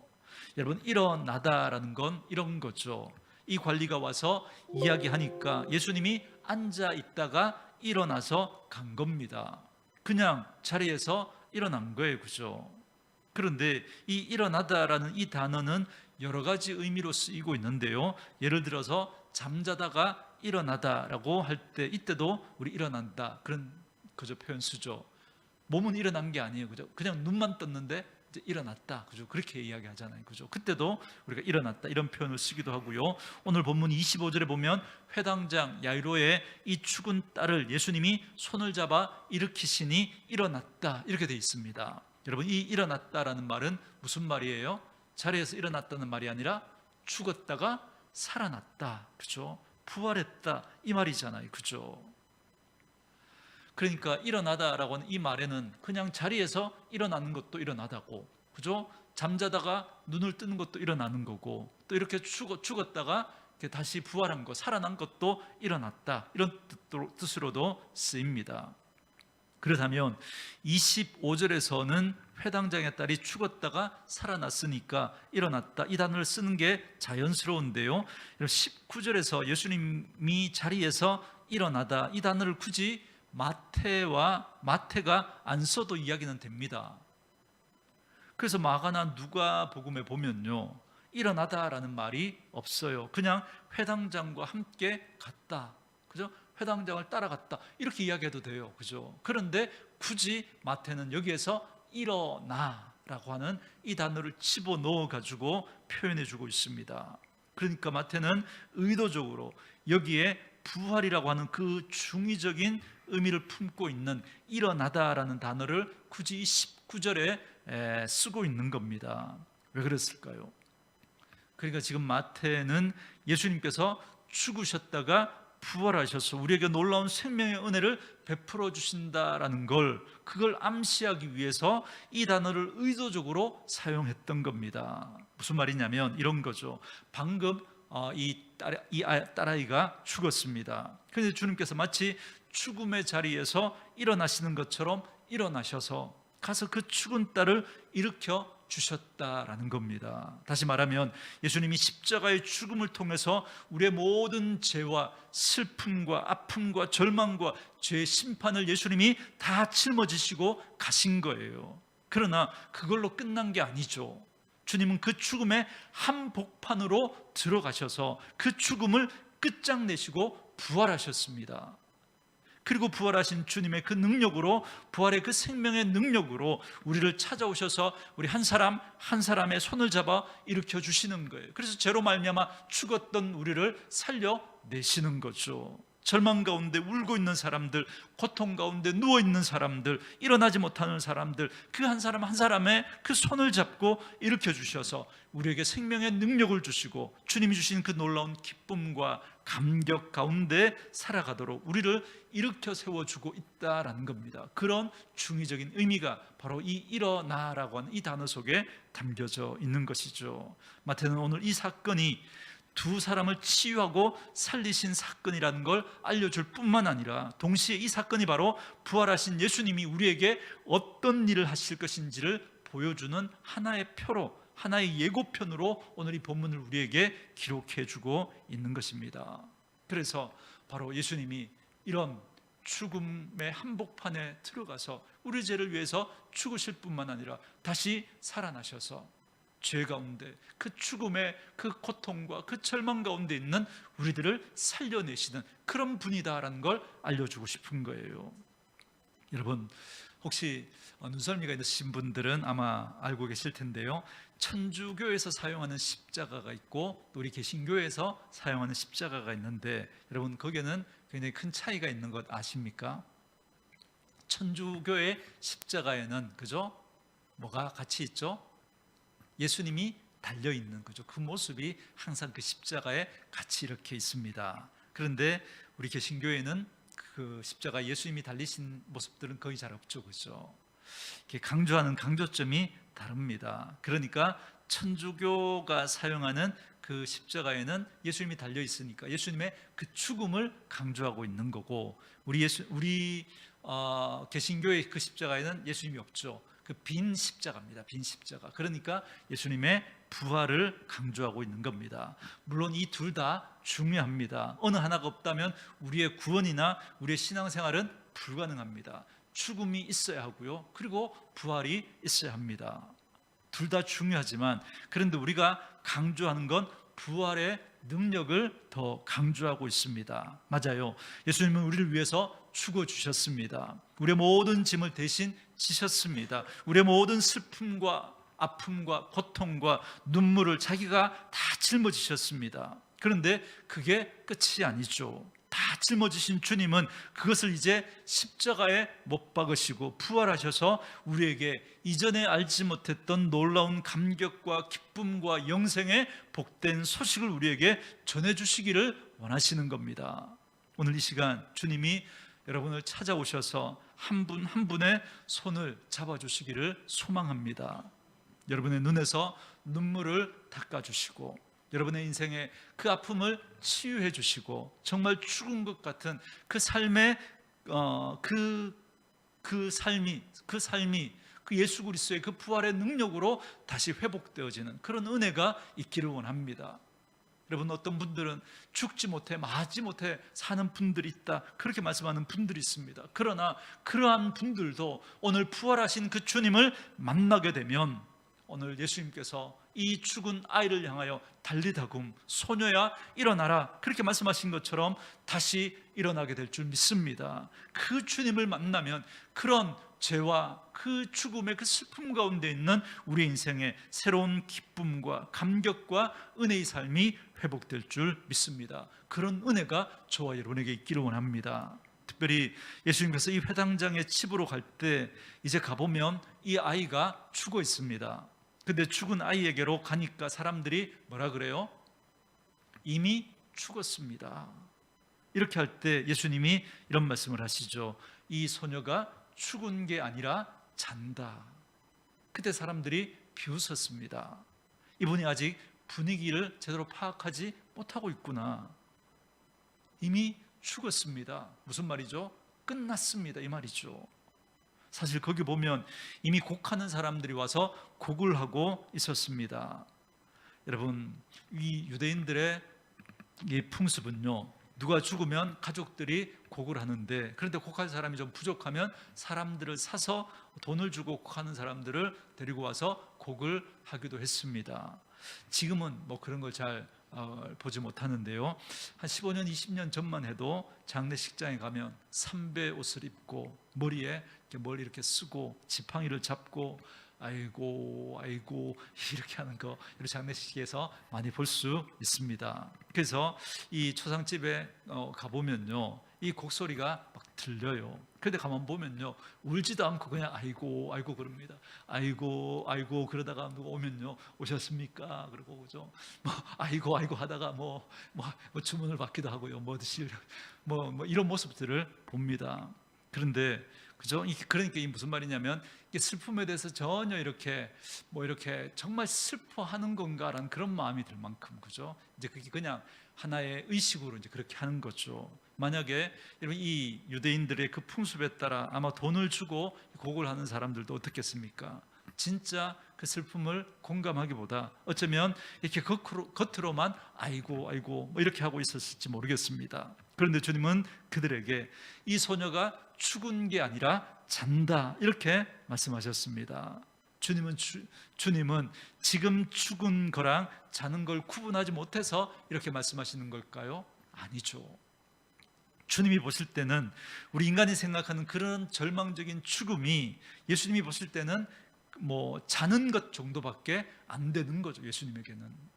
여러분, 일어나다라는 건 이런 거죠. 이 관리가 와서 이야기하니까 예수님이 앉아 있다가 일어나서 간 겁니다. 그냥 자리에서 일어난 거예요. 그죠? 그런데 이 일어나다라는 이 단어는 여러 가지 의미로 쓰이고 있는데요. 예를 들어서 잠자다가 일어나다라고 할 때, 이때도 우리 일어난다 그런 그저 표현 쓰죠. 몸은 일어난 게 아니에요. 그죠? 그냥 눈만 떴는데 이제 일어났다. 그죠? 그렇게 이야기하잖아요. 그죠? 그때도 우리가 일어났다 이런 표현을 쓰기도 하고요. 오늘 본문 25절에 보면 회당장 야이로의 이 죽은 딸을 예수님이 손을 잡아 일으키시니 일어났다 이렇게 되어 있습니다. 여러분, 이 일어났다라는 말은 무슨 말이에요? 자리에서 일어났다는 말이 아니라 죽었다가 살아났다. 그죠? 부활했다 이 말이잖아요. 그죠? 그러니까 일어나다라고 하는 이 말에는 그냥 자리에서 일어나는 것도 일어나다고, 그죠? 잠자다가 눈을 뜨는 것도 일어나는 거고, 또 이렇게 죽었다가 다시 부활한 것, 살아난 것도 일어났다 이런 뜻으로도 쓰입니다. 그렇다면 25절에서는 회당장의 딸이 죽었다가 살아났으니까 일어났다 이 단어를 쓰는 게 자연스러운데요, 19절에서 예수님이 자리에서 일어나다 이 단어를 굳이 마태가 안 써도 이야기는 됩니다. 그래서 마가나 누가복음에 보면요, 일어나다라는 말이 없어요. 그냥 회당장과 함께 갔다, 그죠? 회당장을 따라갔다 이렇게 이야기해도 돼요. 그죠? 그런데 굳이 마태는 여기에서 일어나라고 하는 이 단어를 집어넣어 가지고 표현해 주고 있습니다. 그러니까 마태는 의도적으로 여기에 부활이라고 하는 그 중의적인 의미를 품고 있는 일어나다라는 단어를 굳이 이 19절에 쓰고 있는 겁니다. 왜 그랬을까요? 그러니까 지금 마태는 예수님께서 죽으셨다가 부활하셔서 우리에게 놀라운 생명의 은혜를 베풀어 주신다라는 그걸 암시하기 위해서 이 단어를 의도적으로 사용했던 겁니다. 무슨 말이냐면 이런 거죠. 방금 이 딸아이가 죽었습니다. 그런데 주님께서 마치 죽음의 자리에서 일어나시는 것처럼 일어나셔서 가서 그 죽은 딸을 일으켜 주셨다라는 겁니다. 다시 말하면 예수님이 십자가의 죽음을 통해서 우리의 모든 죄와 슬픔과 아픔과 절망과 죄의 심판을 예수님이 다 짊어지시고 가신 거예요. 그러나 그걸로 끝난 게 아니죠. 주님은 그 죽음의 한복판으로 들어가셔서 그 죽음을 끝장내시고 부활하셨습니다. 그리고 부활하신 주님의 그 능력으로, 부활의 그 생명의 능력으로 우리를 찾아오셔서 우리 한 사람 한 사람의 손을 잡아 일으켜 주시는 거예요. 그래서 죄로 말미암아 죽었던 우리를 살려내시는 거죠. 절망 가운데 울고 있는 사람들, 고통 가운데 누워 있는 사람들, 일어나지 못하는 사람들, 그 한 사람 한 사람의 그 손을 잡고 일으켜 주셔서 우리에게 생명의 능력을 주시고 주님이 주신 그 놀라운 기쁨과 감격 가운데 살아가도록 우리를 일으켜 세워주고 있다라는 겁니다. 그런 중의적인 의미가 바로 이 일어나라고 하는 이 단어 속에 담겨져 있는 것이죠. 마태는 오늘 이 사건이 두 사람을 치유하고 살리신 사건이라는 걸 알려줄 뿐만 아니라 동시에 이 사건이 바로 부활하신 예수님이 우리에게 어떤 일을 하실 것인지를 보여주는 하나의 표로, 하나의 예고편으로 오늘 이 본문을 우리에게 기록해 주고 있는 것입니다. 그래서 바로 예수님이 이런 죽음의 한복판에 들어가서 우리 죄를 위해서 죽으실 뿐만 아니라 다시 살아나셔서 죄 가운데 그 죽음의 그 고통과 그 절망 가운데 있는 우리들을 살려내시는 그런 분이다라는 걸 알려주고 싶은 거예요. 여러분, 혹시 눈썰미가 있으신 분들은 아마 알고 계실 텐데요, 천주교에서 사용하는 십자가가 있고 또 우리 개신교에서 사용하는 십자가가 있는데, 여러분 거기에는 굉장히 큰 차이가 있는 것 아십니까? 천주교의 십자가에는 그죠? 뭐가 같이 있죠? 예수님이 달려있는 거죠. 그 모습이 항상 그 십자가에 같이 이렇게 있습니다. 그런데 우리 개신교회는 그 십자가 예수님이 달리신 모습들은 거의 잘 없죠, 그죠? 이렇게 강조하는 강조점이 다릅니다. 그러니까 천주교가 사용하는 그 십자가에는 예수님이 달려 있으니까 예수님의 그 죽음을 강조하고 있는 거고, 우리 개신교의 그 십자가에는 예수님이 없죠. 그 빈 십자가입니다. 빈 십자가. 그러니까 예수님의 부활을 강조하고 있는 겁니다. 물론 이 둘 다 중요합니다. 어느 하나가 없다면 우리의 구원이나 우리의 신앙생활은 불가능합니다. 죽음이 있어야 하고요, 그리고 부활이 있어야 합니다. 둘 다 중요하지만, 그런데 우리가 강조하는 건 부활의 능력을 더 강조하고 있습니다. 맞아요. 예수님은 우리를 위해서 죽어주셨습니다. 우리의 모든 짐을 대신 지셨습니다. 우리의 모든 슬픔과 아픔과 고통과 눈물을 자기가 다 짊어지셨습니다. 그런데 그게 끝이 아니죠. 다 짊어지신 주님은 그것을 이제 십자가에 못 박으시고 부활하셔서 우리에게 이전에 알지 못했던 놀라운 감격과 기쁨과 영생의 복된 소식을 우리에게 전해주시기를 원하시는 겁니다. 오늘 이 시간 주님이 여러분을 찾아오셔서 한 분 한 분의 손을 잡아주시기를 소망합니다. 여러분의 눈에서 눈물을 닦아주시고, 여러분의 인생의 그 아픔을 치유해 주시고, 정말 죽은 것 같은 그 삶의 그 삶이 그 예수 그리스도의 그 부활의 능력으로 다시 회복되어지는 그런 은혜가 있기를 원합니다. 여러분, 어떤 분들은 죽지 못해 마지 못해 사는 분들이 있다, 그렇게 말씀하는 분들이 있습니다. 그러나 그러한 분들도 오늘 부활하신 그 주님을 만나게 되면, 오늘 예수님께서 이 죽은 아이를 향하여 달리다굼 소녀야 일어나라, 그렇게 말씀하신 것처럼 다시 일어나게 될 줄 믿습니다. 그 주님을 만나면 그런 죄와 그 죽음의 그 슬픔 가운데 있는 우리 인생의 새로운 기쁨과 감격과 은혜의 삶이 회복될 줄 믿습니다. 그런 은혜가 저와 여러분에게 있기를 원합니다. 특별히 예수님께서 이 회당장의 집으로 갈 때 이제 가보면 이 아이가 죽어 있습니다. 근데 죽은 아이에게로 가니까 사람들이 뭐라 그래요? 이미 죽었습니다. 이렇게 할 때 예수님이 이런 말씀을 하시죠. 이 소녀가 죽은 게 아니라 잔다. 그때 사람들이 비웃었습니다. 이분이 아직 분위기를 제대로 파악하지 못하고 있구나. 이미 죽었습니다. 무슨 말이죠? 끝났습니다, 이 말이죠. 사실 거기 보면 이미 곡하는 사람들이 와서 곡을 하고 있었습니다. 여러분, 이 유대인들의 이 풍습은요, 누가 죽으면 가족들이 곡을 하는데, 그런데 곡할 사람이 좀 부족하면 사람들을 사서 돈을 주고 곡하는 사람들을 데리고 와서 곡을 하기도 했습니다. 지금은 뭐 그런 걸 잘 보지 못하는데요, 한 15년 20년 전만 해도 장례식장에 가면 삼배 옷을 입고 머리에 뭘 이렇게 쓰고 지팡이를 잡고 아이고 아이고 이렇게 하는 거, 이런 장례식에서 많이 볼 수 있습니다. 그래서 이 초상집에 가보면요, 이 곡소리가 막 들려요. 그런데 가만 보면요, 울지도 않고 그냥 아이고 아이고 그럽니다. 아이고 아이고 그러다가 누가 오면요, 오셨습니까? 그러고 그죠? 뭐 아이고 아이고 하다가 뭐 주문을 받기도 하고요, 뭐 드실 뭐 이런 모습들을 봅니다. 그런데 그죠? 그러니까 이 무슨 말이냐면, 이게 슬픔에 대해서 전혀 이렇게 정말 슬퍼하는 건가라는 그런 마음이 들 만큼, 그죠? 이제 그게 그냥 하나의 의식으로 이제 그렇게 하는 거죠. 만약에 여러분, 이 유대인들의 그 풍습에 따라 아마 돈을 주고 곡을 하는 사람들도 어떻겠습니까? 진짜 그 슬픔을 공감하기보다 어쩌면 이렇게 겉으로만 아이고 아이고 뭐 이렇게 하고 있었을지 모르겠습니다. 그런데 주님은 그들에게 이 소녀가 죽은 게 아니라 잔다, 이렇게 말씀하셨습니다. 주님은 지금 죽은 거랑 자는 걸 구분하지 못해서 이렇게 말씀하시는 걸까요? 아니죠. 주님이 보실 때는, 우리 인간이 생각하는 그런 절망적인 죽음이 예수님이 보실 때는 뭐 자는 것 정도밖에 안 되는 거죠. 예수님에게는.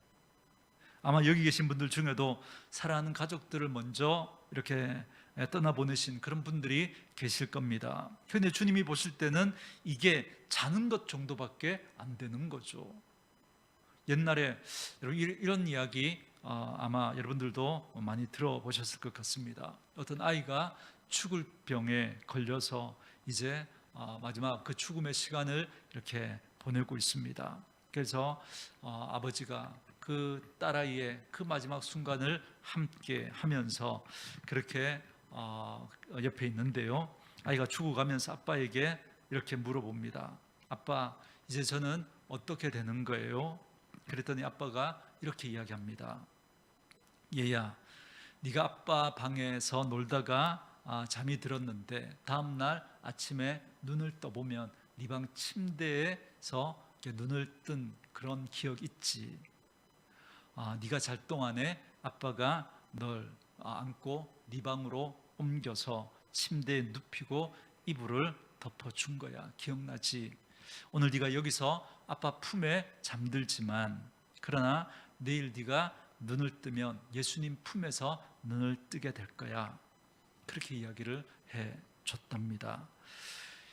아마 여기 계신 분들 중에도 사랑하는 가족들을 먼저 이렇게 떠나보내신 그런 분들이 계실 겁니다. 그런데 주님이 보실 때는 이게 자는 것 정도밖에 안 되는 거죠. 옛날에 이런 이야기 아마 여러분들도 많이 들어보셨을 것 같습니다. 어떤 아이가 죽을 병에 걸려서 이제 마지막 그 죽음의 시간을 이렇게 보내고 있습니다. 그래서 아버지가 그 딸아이의 그 마지막 순간을 함께 하면서 그렇게 옆에 있는데요, 아이가 죽어가면서 아빠에게 이렇게 물어봅니다. 아빠, 이제 저는 어떻게 되는 거예요? 그랬더니 아빠가 이렇게 이야기합니다. 얘야, 네가 아빠 방에서 놀다가 잠이 들었는데 다음날 아침에 눈을 떠보면 네 방 침대에서 이렇게 눈을 뜬 그런 기억 있지? 네가 잘 동안에 아빠가 널 안고 네 방으로 옮겨서 침대에 눕히고 이불을 덮어준 거야. 기억나지? 오늘 네가 여기서 아빠 품에 잠들지만 그러나 내일 네가 눈을 뜨면 예수님 품에서 눈을 뜨게 될 거야. 그렇게 이야기를 해줬답니다.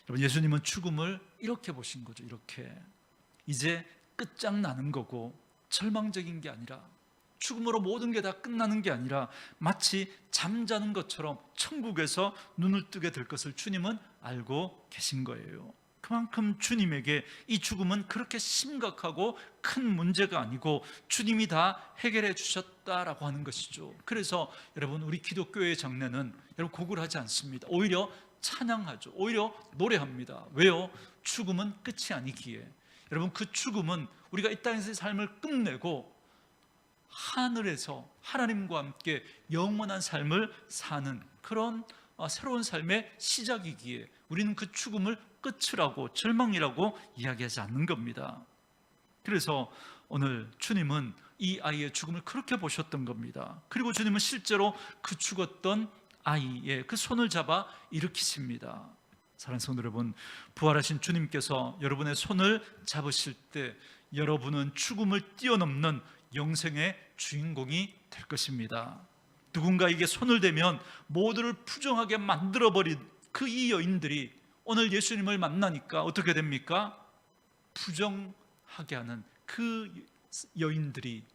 여러분, 예수님은 죽음을 이렇게 보신 거죠. 이렇게 이제 끝장나는 거고 절망적인 게 아니라, 죽음으로 모든 게 다 끝나는 게 아니라 마치 잠자는 것처럼 천국에서 눈을 뜨게 될 것을 주님은 알고 계신 거예요. 그만큼 주님에게 이 죽음은 그렇게 심각하고 큰 문제가 아니고 주님이 다 해결해 주셨다라고 하는 것이죠. 그래서 여러분, 우리 기독교의 장례는 여러분 곡을 하지 않습니다. 오히려 찬양하죠. 오히려 노래합니다. 왜요? 죽음은 끝이 아니기에. 여러분, 그 죽음은 우리가 이 땅에서의 삶을 끝내고 하늘에서 하나님과 함께 영원한 삶을 사는 그런 새로운 삶의 시작이기에 우리는 그 죽음을 끝이라고, 절망이라고 이야기하지 않는 겁니다. 그래서 오늘 주님은 이 아이의 죽음을 그렇게 보셨던 겁니다. 그리고 주님은 실제로 그 죽었던 아이의 그 손을 잡아 일으키십니다. 사랑하는 성도 여러분, 부활하신 주님께서 여러분의 손을 잡으실 때 여러분은 죽음을 뛰어넘는 영생의 주인공이 될 것입니다. 누군가에게 손을 대면 모두를 부정하게 만들어버린 그 이 여인들이 오늘 예수님을 만나니까 어떻게 됩니까? 부정하게 하는 그 여인들이,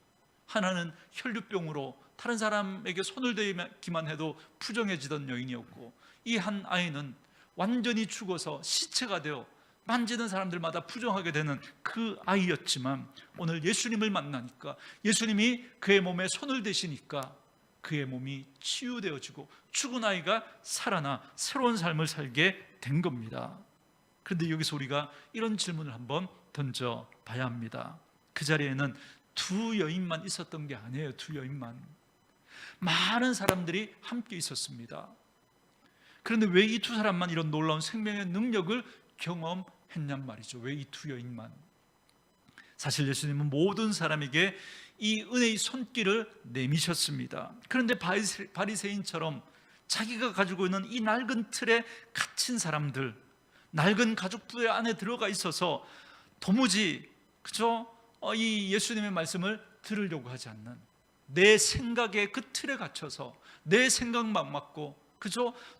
하나는 혈류병으로 다른 사람에게 손을 대기만 해도 부정해지던 여인이었고, 이 한 아이는 완전히 죽어서 시체가 되어 만지는 사람들마다 부정하게 되는 그 아이였지만 오늘 예수님을 만나니까, 예수님이 그의 몸에 손을 대시니까 그의 몸이 치유되어지고 죽은 아이가 살아나 새로운 삶을 살게 된 겁니다. 그런데 여기서 우리가 이런 질문을 한번 던져봐야 합니다. 그 자리에는 두 여인만 있었던 게 아니에요. 두 여인만, 많은 사람들이 함께 있었습니다. 그런데 왜 이 두 사람만 이런 놀라운 생명의 능력을 경험했냔 말이죠. 왜 이 두 여인만? 사실 예수님은 모든 사람에게 이 은혜의 손길을 내미셨습니다. 그런데 바리새인처럼 자기가 가지고 있는 이 낡은 틀에 갇힌 사람들, 낡은 가족부의 안에 들어가 있어서 도무지 이 예수님의 말씀을 들으려고 하지 않는, 내 생각의 그 틀에 갇혀서 내 생각만 맞고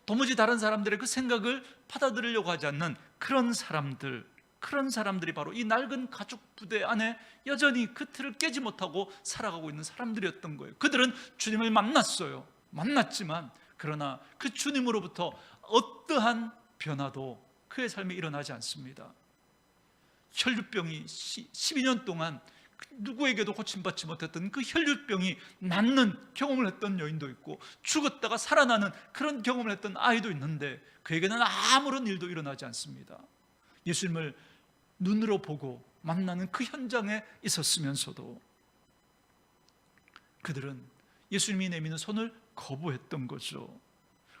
도무지 다른 사람들의 그 생각을 받아들이려고 하지 않는 그런 사람들이 바로 이 낡은 가족 부대 안에 여전히 그 틀을 깨지 못하고 살아가고 있는 사람들이었던 거예요. 그들은 주님을 만났지만 그러나 그 주님으로부터 어떠한 변화도 그의 삶에 일어나지 않습니다. 혈류병이 12년 동안 누구에게도 고침받지 못했던 그 혈류병이 낫는 경험을 했던 여인도 있고, 죽었다가 살아나는 그런 경험을 했던 아이도 있는데 그에게는 아무런 일도 일어나지 않습니다. 예수님을 눈으로 보고 만나는 그 현장에 있었으면서도 그들은 예수님이 내미는 손을 거부했던 거죠.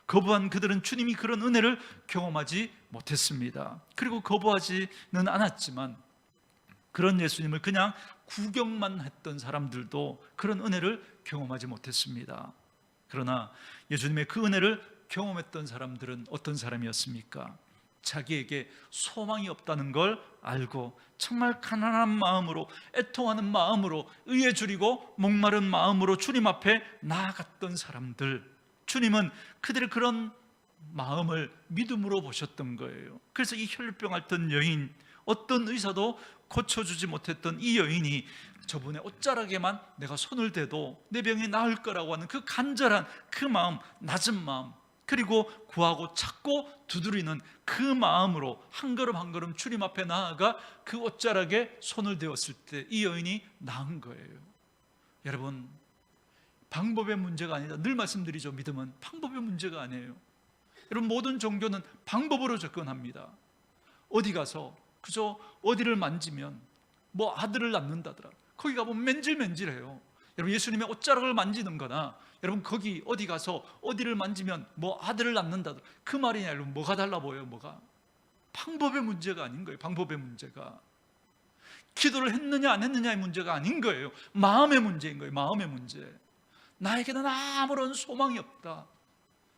거부한 그들은 주님이 그런 은혜를 경험하지 못했습니다. 그리고 거부하지는 않았지만 그런 예수님을 그냥 구경만 했던 사람들도 그런 은혜를 경험하지 못했습니다. 그러나 예수님의 그 은혜를 경험했던 사람들은 어떤 사람이었습니까? 자기에게 소망이 없다는 걸 알고 정말 가난한 마음으로, 애통하는 마음으로, 의에 줄이고 목마른 마음으로 주님 앞에 나아갔던 사람들, 주님은 그들의 그런 마음을 믿음으로 보셨던 거예요. 그래서 이 혈류병 앓던 여인, 어떤 의사도 고쳐주지 못했던 이 여인이 저분의 옷자락에만 내가 손을 대도 내 병이 나을 거라고 하는 그 간절한 그 마음, 낮은 마음, 그리고 구하고 찾고 두드리는 그 마음으로 한 걸음 한 걸음 주님 앞에 나아가 그 옷자락에 손을 대었을 때 이 여인이 나은 거예요. 여러분, 방법의 문제가 아니다. 늘 말씀드리죠. 믿음은 방법의 문제가 아니에요. 여러분, 모든 종교는 방법으로 접근합니다. 어디 가서 그저 어디를 만지면 뭐 아들을 낳는다더라. 거기 가보면 맨질맨질해요. 여러분, 예수님의 옷자락을 만지는 거나 여러분 거기 어디 가서 어디를 만지면 뭐 아들을 낳는다더라. 그 말이냐 여러분, 뭐가 달라 보여요? 뭐가? 방법의 문제가 아닌 거예요. 방법의 문제가. 기도를 했느냐 안 했느냐의 문제가 아닌 거예요. 마음의 문제인 거예요. 마음의 문제. 나에게는 아무런 소망이 없다.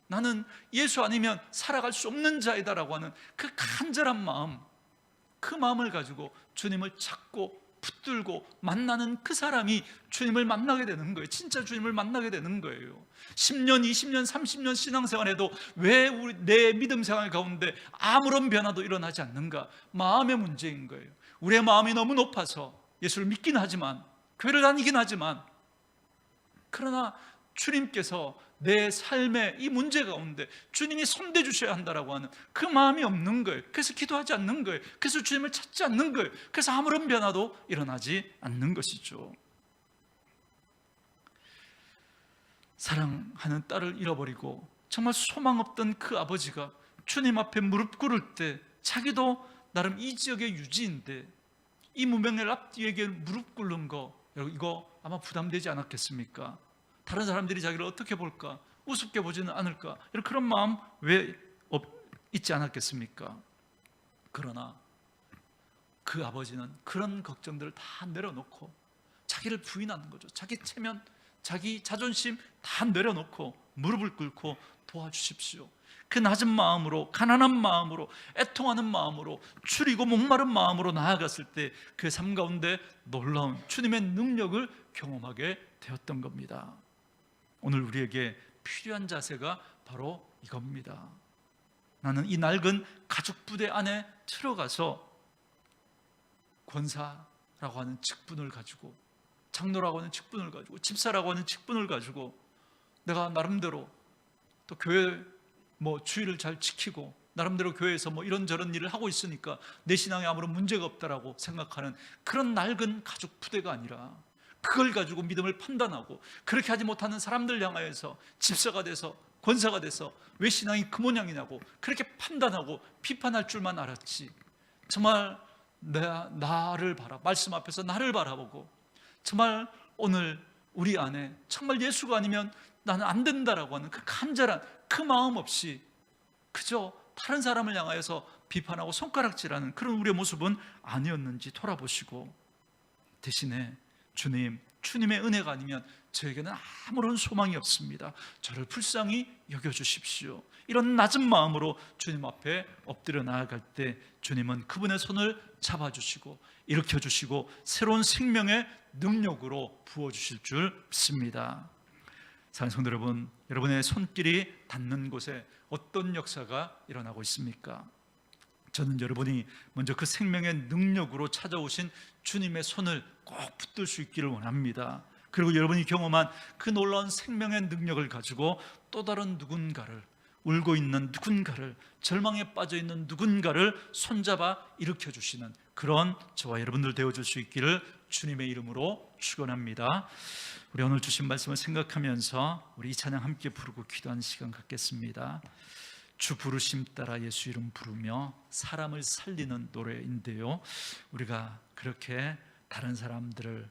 나는 예수 아니면 살아갈 수 없는 자이다라고 하는 그 간절한 마음, 그 마음을 가지고 주님을 찾고 붙들고 만나는 그 사람이 주님을 만나게 되는 거예요. 진짜 주님을 만나게 되는 거예요. 10년, 20년, 30년 신앙생활해도 왜 내 믿음 생활 가운데 아무런 변화도 일어나지 않는가? 마음의 문제인 거예요. 우리의 마음이 너무 높아서 예수를 믿긴 하지만, 교회를 다니긴 하지만, 그러나 주님께서 내 삶의 이 문제 가운데 주님이 손대 주셔야 한다라고 하는 그 마음이 없는 거예요. 그래서 기도하지 않는 거예요. 그래서 주님을 찾지 않는 거예요. 그래서 아무런 변화도 일어나지 않는 것이죠. 사랑하는 딸을 잃어버리고 정말 소망 없던 그 아버지가 주님 앞에 무릎 꿇을 때, 자기도 나름 이 지역의 유지인데 이 무명의 랍디에게 무릎 꿇는 거, 여러분 이거 아마 부담되지 않았겠습니까? 다른 사람들이 자기를 어떻게 볼까? 우습게 보지는 않을까? 이런 그런 마음 왜 있지 않았겠습니까? 그러나 그 아버지는 그런 걱정들을 다 내려놓고 자기를 부인하는 거죠. 자기 체면, 자기 자존심 다 내려놓고 무릎을 꿇고 도와주십시오. 그 낮은 마음으로, 가난한 마음으로, 애통하는 마음으로, 추리고 목마른 마음으로 나아갔을 때 그 삶 가운데 놀라운 주님의 능력을 경험하게 되었던 겁니다. 오늘 우리에게 필요한 자세가 바로 이겁니다. 나는 이 낡은 가죽 부대 안에 들어가서 권사라고 하는 직분을 가지고, 장로라고 하는 직분을 가지고, 집사라고 하는 직분을 가지고 내가 나름대로 또 교회 주의를 잘 지키고 나름대로 교회에서 이런저런 일을 하고 있으니까 내 신앙에 아무런 문제가 없다라고 생각하는 그런 낡은 가죽 부대가 아니라, 그걸 가지고 믿음을 판단하고 그렇게 하지 못하는 사람들 향하여서 집사가 돼서 권사가 돼서 왜 신앙이 그 모양이냐고 그렇게 판단하고 비판할 줄만 알았지, 정말 나를 말씀 앞에서 나를 바라보고 정말 오늘 우리 안에 정말 예수가 아니면 나는 안 된다라고 하는 그 간절한 그 마음 없이 그저 다른 사람을 향하여서 비판하고 손가락질하는 그런 우리의 모습은 아니었는지 돌아보시고, 대신에 주님의 은혜가 아니면 저에게는 아무런 소망이 없습니다. 저를 불쌍히 여겨주십시오. 이런 낮은 마음으로 주님 앞에 엎드려 나아갈 때 주님은 그분의 손을 잡아주시고 일으켜주시고 새로운 생명의 능력으로 부어주실 줄 믿습니다. 사랑하는 성도 여러분, 여러분의 손길이 닿는 곳에 어떤 역사가 일어나고 있습니까? 저는 여러분이 먼저 그 생명의 능력으로 찾아오신 주님의 손을 꼭 붙들 수 있기를 원합니다. 그리고 여러분이 경험한 그 놀라운 생명의 능력을 가지고 또 다른 누군가를, 울고 있는 누군가를, 절망에 빠져 있는 누군가를 손잡아 일으켜 주시는 그런 저와 여러분들 되어줄 수 있기를 주님의 이름으로 축원합니다. 우리 오늘 주신 말씀을 생각하면서 우리 이 찬양 함께 부르고 기도하는 시간 갖겠습니다. 주 부르심 따라 예수 이름 부르며 사람을 살리는 노래인데요, 우리가 그렇게 다른 사람들을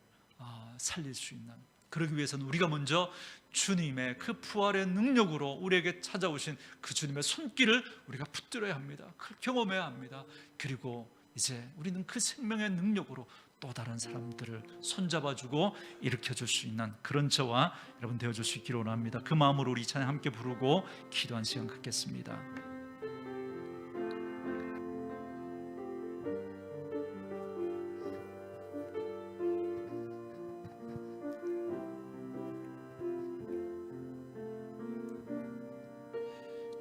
살릴 수 있는, 그러기 위해서는 우리가 먼저 주님의 그 부활의 능력으로 우리에게 찾아오신 그 주님의 손길을 우리가 붙들어야 합니다. 그걸 경험해야 합니다. 그리고 이제 우리는 그 생명의 능력으로 또 다른 사람들을 손잡아주고 일으켜줄 수 있는 그런 저와 여러분 되어줄 수 있기를 원합니다. 그 마음으로 우리 찬양 함께 부르고 기도한 시간 갖겠습니다.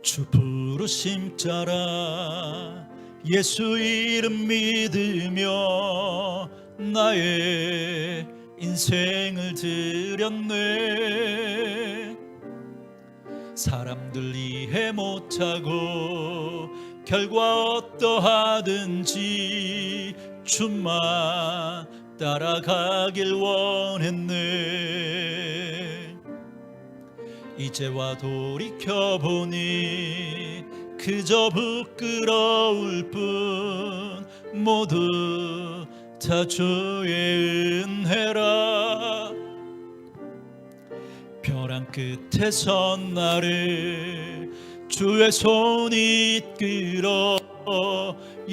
주 부르심 따라 예수 이름 믿으며 나의 인생을 드렸네. 사람들 이해 못하고 결과 어떠하든지 주만 따라가길 원했네. 이제와 돌이켜보니 그저 부끄러울 뿐 모두 다 주의 은혜라. 벼랑 끝에 선 나를 주의 손이 이끌어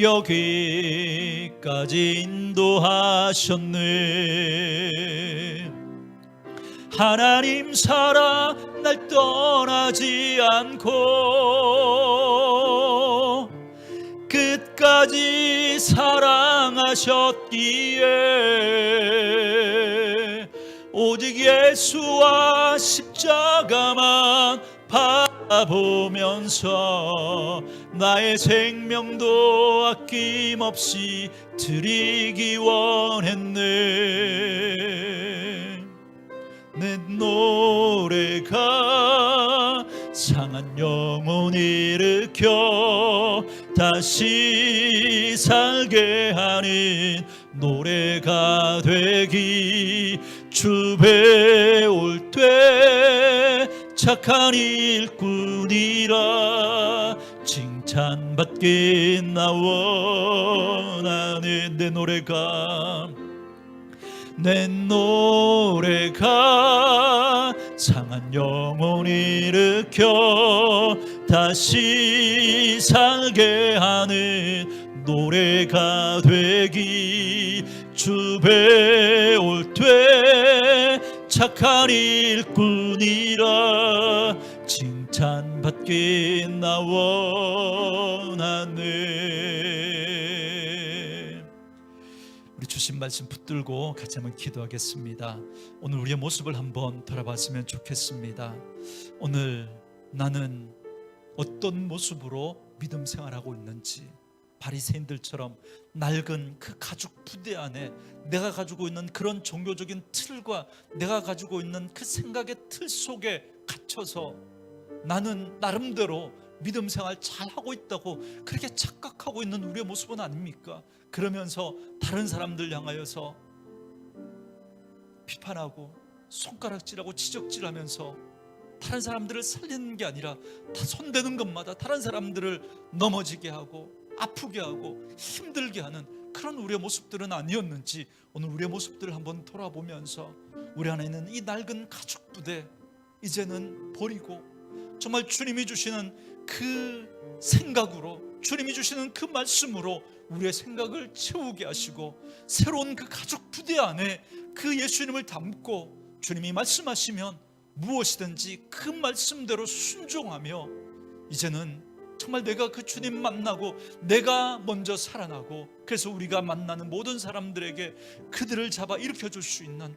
여기까지 인도하셨네. 하나님 사랑 날 떠나지 않고 끝까지 사랑하셨기에 오직 예수와 십자가만 바라보면서 나의 생명도 아낌없이 드리기 원했네. 내 노래가 상한 영혼 일으켜 다시 살게 하는 노래가 되기. 주 배울 때 착한 일꾼이라 칭찬받기 나 원하네. 내 노래가 상한 영혼 일으켜 다시 살게 하는 노래가 되기. 주 배울 때 착한 일꾼이라 칭찬받기 나 원하네. 우리 주신 말씀 붙들고 같이 한번 기도하겠습니다. 오늘 우리의 모습을 한번 돌아봤으면 좋겠습니다. 오늘 나는 어떤 모습으로 믿음 생활하고 있는지, 바리새인들처럼 낡은 그 가죽 부대 안에 내가 가지고 있는 그런 종교적인 틀과 내가 가지고 있는 그 생각의 틀 속에 갇혀서 나는 나름대로 믿음 생활 잘하고 있다고 그렇게 착각하고 있는 우리의 모습은 아닙니까? 그러면서 다른 사람들 향하여서 비판하고 손가락질하고 지적질하면서 다른 사람들을 살리는 게 아니라 다 손대는 것마다 다른 사람들을 넘어지게 하고 아프게 하고 힘들게 하는 그런 우리의 모습들은 아니었는지 오늘 우리의 모습들을 한번 돌아보면서 우리 안에 있는 이 낡은 가죽 부대 이제는 버리고 정말 주님이 주시는 그 생각으로, 주님이 주시는 그 말씀으로 우리의 생각을 채우게 하시고 새로운 그 가죽 부대 안에 그 예수님을 담고 주님이 말씀하시면 무엇이든지 그 말씀대로 순종하며 이제는 정말 내가 그 주님 만나고 내가 먼저 살아나고 그래서 우리가 만나는 모든 사람들에게 그들을 잡아 일으켜 줄 수 있는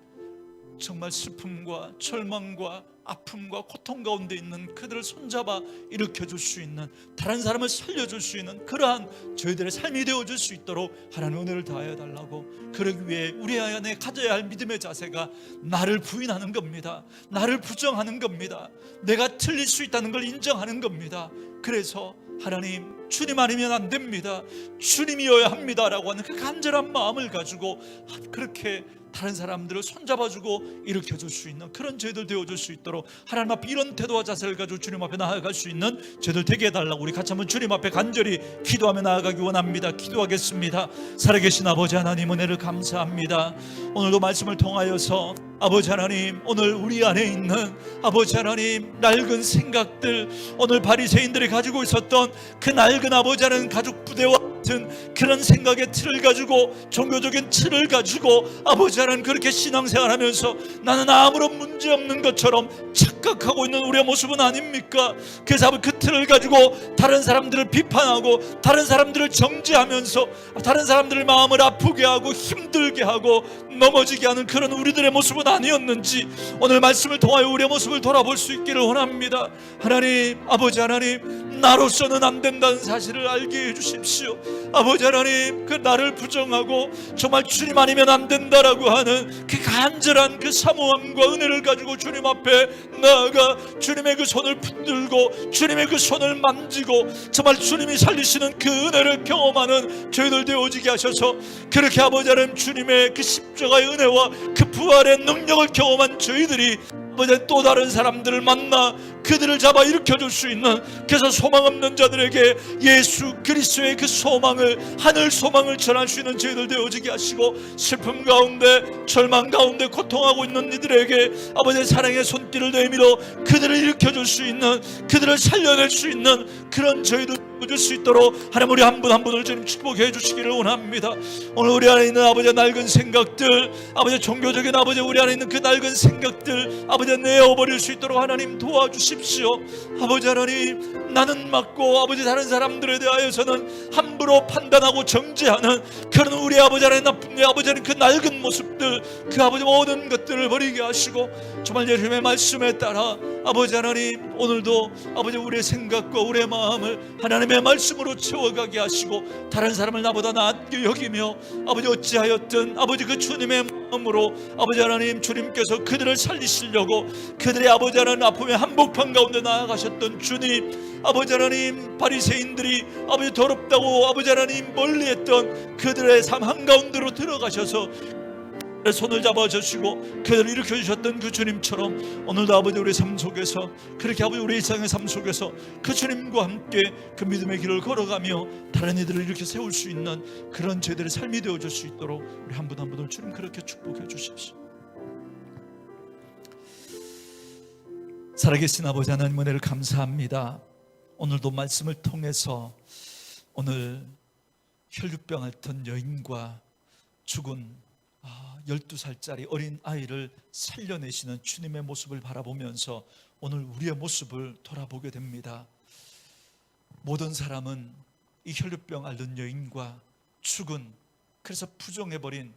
정말 슬픔과 절망과 아픔과 고통 가운데 있는 그들을 손잡아 일으켜 줄 수 있는, 다른 사람을 살려줄 수 있는 그러한 저희들의 삶이 되어줄 수 있도록 하나님 은혜를 다하여 달라고. 그러기 위해 우리 안에 가져야 할 믿음의 자세가 나를 부인하는 겁니다. 나를 부정하는 겁니다. 내가 틀릴 수 있다는 걸 인정하는 겁니다. 그래서 하나님, 주님 아니면 안 됩니다, 주님이어야 합니다라고 하는 그 간절한 마음을 가지고 그렇게 다른 사람들을 손잡아주고 일으켜줄 수 있는 그런 저희들 되어줄 수 있도록 하나님 앞에 이런 태도와 자세를 가지고 주님 앞에 나아갈 수 있는 저희들 되게 해달라고 우리 같이 한번 주님 앞에 간절히 기도하며 나아가기 원합니다. 기도하겠습니다. 살아계신 아버지 하나님, 은혜를 감사합니다. 오늘도 말씀을 통하여서 아버지 하나님, 오늘 우리 안에 있는 아버지 하나님 낡은 생각들, 오늘 바리새인들이 가지고 있었던 그 낡은 아버지 하나님 가죽 부대와 같은 그런 생각의 틀을 가지고, 종교적인 틀을 가지고 아버지 하나님 그렇게 신앙생활하면서 나는 아무런 문제 없는 것처럼 착각하고 있는 우리의 모습은 아닙니까? 그래서 그 틀을 가지고 다른 사람들을 비판하고 다른 사람들을 정죄하면서 다른 사람들의 마음을 아프게 하고 힘들게 하고 넘어지게 하는 그런 우리들의 모습은 아니었는지 오늘 말씀을 통하여 우리의 모습을 돌아볼 수 있기를 원합니다. 하나님, 아버지 하나님, 나로서는 안 된다는 사실을 알게 해주십시오. 아버지 하나님, 그 나를 부정하고 정말 주님 아니면 안 된다라고 하는 그 간절한 그 사모함과 은혜를 가지고 주님 앞에 나아가 주님의 그 손을 붙들고 주님의 그 손을 만지고 정말 주님이 살리시는 그 은혜를 경험하는 저희들 되어지게 하셔서, 그렇게 아버지 하나님 주님의 그 십자가의 은혜와 그 부활의 능력을 경험한 저희들이 아버지 또 다른 사람들을 만나 그들을 잡아 일으켜줄 수 있는, 그래서 소망 없는 자들에게 예수 그리스도의 그 소망을, 하늘 소망을 전할 수 있는 저희들 되어지게 하시고, 슬픔 가운데 절망 가운데 고통하고 있는 이들에게 아버지의 사랑의 손길을 내밀어 그들을 일으켜줄 수 있는, 그들을 살려낼 수 있는 그런 저희들 줄 수 있도록 하나님 우리 한 분 한 분을 주님 축복해 주시기를 원합니다. 오늘 우리 안에 있는 아버지의 낡은 생각들, 아버지의 종교적인 아버지 우리 안에 있는 그 낡은 생각들 아버지 내어버릴 수 있도록 하나님 도와주십시오. 아버지 하나님, 나는 맞고 아버지 다른 사람들에 대하여서는 함부로 판단하고 정죄하는 그런 우리 아버지 하나님, 나쁜 아버지 하나님 그 낡은 모습들, 그 아버지 모든 것들을 버리게 하시고 정말 예수님의 말씀에 따라 아버지 하나님 오늘도 아버지 우리의 생각과 우리의 마음을 하나님의 말씀으로 채워가게 하시고, 다른 사람을 나보다 낫게 여기며 아버지 어찌하였든 아버지 그 주님의 마음으로 아버지 하나님 주님께서 그들을 살리시려고 그들의 아버지 하나님 아픔의 한복판 가운데 나아가셨던 주님, 아버지 하나님 바리새인들이 아버지 더럽다고 아버지 하나님 멀리했던 그들의 삶 한가운데로 들어가셔서 손을 잡아주시고 그들을 일으켜주셨던 그 주님처럼 오늘도 아버지 우리 삶 속에서 그렇게 아버지 우리 일상의 삶 속에서 그 주님과 함께 그 믿음의 길을 걸어가며 다른 이들을 이렇게 세울 수 있는 그런 저희들의 삶이 되어줄 수 있도록 우리 한 분 한 분을 주님 그렇게 축복해 주십시오. 살아계신 아버지 하나님 은혜를 감사합니다. 오늘도 말씀을 통해서 오늘 혈류병 앓던 여인과 죽은 12살짜리 어린 아이를 살려내시는 주님의 모습을 바라보면서 오늘 우리의 모습을 돌아보게 됩니다. 모든 사람은 이 혈류병 앓는 여인과 죽은, 그래서 부정해버린,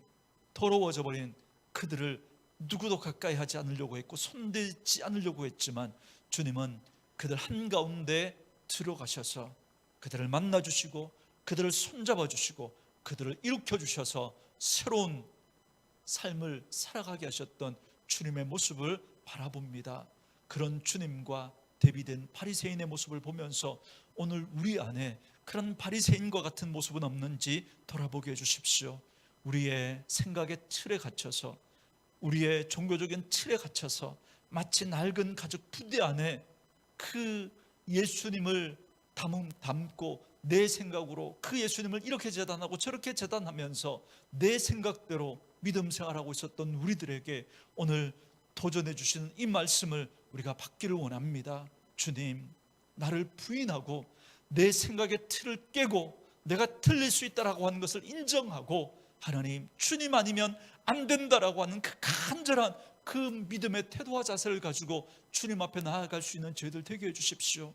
더러워져버린 그들을 누구도 가까이 하지 않으려고 했고 손대지 않으려고 했지만, 주님은 그들 한가운데 들어가셔서 그들을 만나주시고 그들을 손잡아주시고 그들을 일으켜주셔서 새로운 삶을 살아가게 하셨던 주님의 모습을 바라봅니다. 그런 주님과 대비된 바리새인의 모습을 보면서 오늘 우리 안에 그런 바리새인과 같은 모습은 없는지 돌아보게 해주십시오. 우리의 생각의 틀에 갇혀서, 우리의 종교적인 틀에 갇혀서 마치 낡은 가죽 부대 안에 그 예수님을 담고 내 생각으로 그 예수님을 이렇게 재단하고 저렇게 재단하면서 내 생각대로 믿음 생활하고 있었던 우리들에게 오늘 도전해 주시는 이 말씀을 우리가 받기를 원합니다. 주님, 나를 부인하고 내 생각의 틀을 깨고 내가 틀릴 수 있다라고 하는 것을 인정하고, 하나님 주님 아니면 안 된다라고 하는 그 간절한 그 믿음의 태도와 자세를 가지고 주님 앞에 나아갈 수 있는 저희들 되게 해주십시오.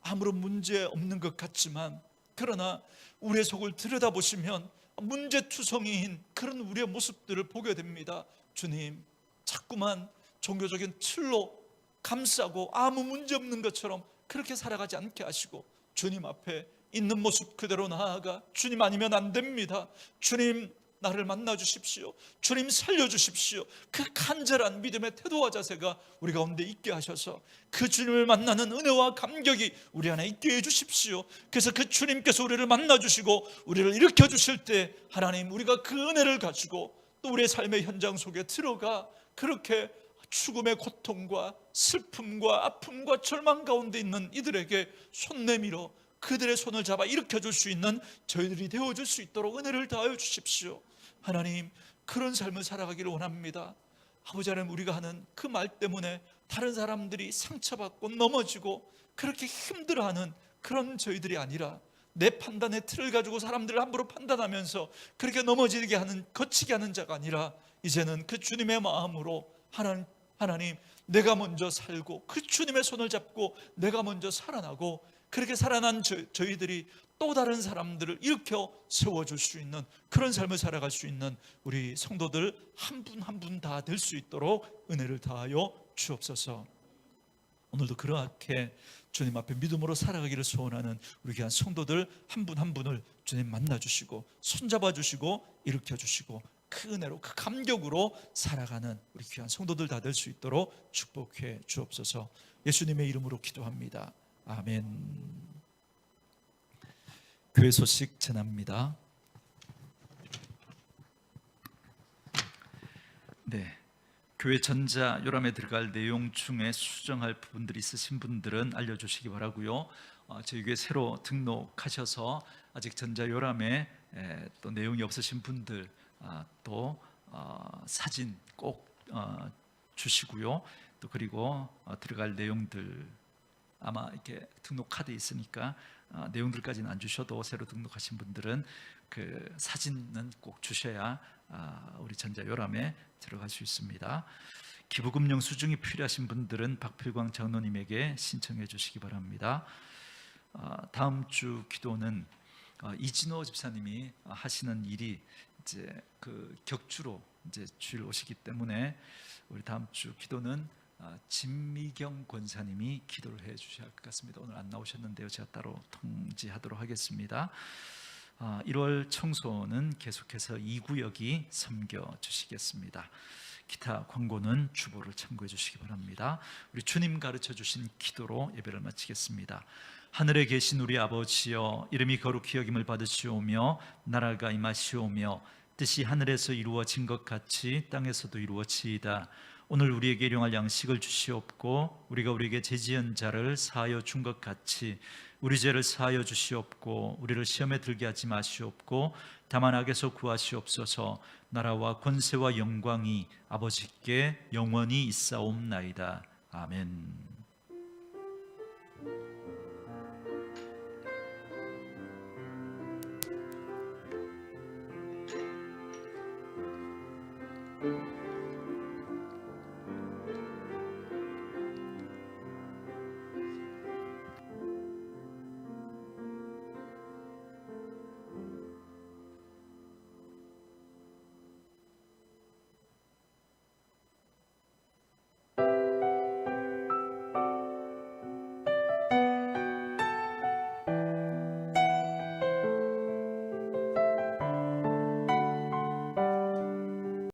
아무런 문제 없는 것 같지만, 그러나 우리의 속을 들여다보시면 문제투성이인 그런 우리의 모습들을 보게 됩니다. 주님, 자꾸만 종교적인 틀로 감싸고 아무 문제 없는 것처럼 그렇게 살아가지 않게 하시고 주님 앞에 있는 모습 그대로 나아가, 주님 아니면 안 됩니다, 주님 나를 만나 주십시오, 주님 살려 주십시오, 그 간절한 믿음의 태도와 자세가 우리 가운데 있게 하셔서 그 주님을 만나는 은혜와 감격이 우리 안에 있게 해주십시오. 그래서 그 주님께서 우리를 만나 주시고 우리를 일으켜 주실 때 하나님, 우리가 그 은혜를 가지고 또 우리의 삶의 현장 속에 들어가 그렇게 죽음의 고통과 슬픔과 아픔과 절망 가운데 있는 이들에게 손 내밀어 그들의 손을 잡아 일으켜 줄 수 있는 저희들이 되어줄 수 있도록 은혜를 다하여 주십시오. 하나님, 그런 삶을 살아가기를 원합니다. 아버지 하나님, 우리가 하는 그 말 때문에 다른 사람들이 상처받고 넘어지고 그렇게 힘들어하는 그런 저희들이 아니라, 내 판단의 틀을 가지고 사람들을 함부로 판단하면서 그렇게 넘어지게 하는, 거치게 하는 자가 아니라, 이제는 그 주님의 마음으로 하나님 내가 먼저 살고 그 주님의 손을 잡고 내가 먼저 살아나고, 그렇게 살아난 저희들이 또 다른 사람들을 일으켜 세워줄 수 있는 그런 삶을 살아갈 수 있는 우리 성도들 한 분 한 분 다 될 수 있도록 은혜를 다하여 주옵소서. 오늘도 그렇게 주님 앞에 믿음으로 살아가기를 소원하는 우리 귀한 성도들 한 분 한 분을 주님 만나주시고 손잡아 주시고 일으켜 주시고 그 은혜로 그 감격으로 살아가는 우리 귀한 성도들 다 될 수 있도록 축복해 주옵소서. 예수님의 이름으로 기도합니다. 아멘. 교회 소식 전합니다. 네, 교회 전자 요람에 들어갈 내용 중에 수정할 부분들이 있으신 분들은 알려주시기 바라고요. 저희 교회 새로 등록하셔서 아직 전자 요람에 또 내용이 없으신 분들 또 사진 꼭 주시고요. 또 그리고 들어갈 내용들 아마 이렇게 등록 카드 있으니까 내용들까지는 안 주셔도 새로 등록하신 분들은 그 사진은 꼭 주셔야 우리 전자 요람에 들어갈 수 있습니다. 기부금 영수증이 필요하신 분들은 박필광 장로님에게 신청해 주시기 바랍니다. 다음 주 기도는 이진호 집사님이 하시는 일이 이제 그 격주로 이제 주일 오시기 때문에 우리 다음 주 기도는 진미경 권사님이 기도를 해 주셔야 할 것 같습니다. 오늘 안 나오셨는데요, 제가 따로 통지하도록 하겠습니다. 1월 청소는 계속해서 2구역이 섬겨주시겠습니다. 기타 광고는 주보를 참고해 주시기 바랍니다. 우리 주님 가르쳐 주신 기도로 예배를 마치겠습니다. 하늘에 계신 우리 아버지여, 이름이 거룩히 여김을 받으시오며 나라가 임하시오며 뜻이 하늘에서 이루어진 것 같이 땅에서도 이루어지이다. 오늘 우리에게 일용할 양식을 주시옵고 우리가 우리에게 죄지은 자를 사하여 준 것 같이 우리 죄를 사하여 주시옵고 우리를 시험에 들게 하지 마시옵고 다만 악에서 구하시옵소서. 나라와 권세와 영광이 아버지께 영원히 있사옵나이다. 아멘.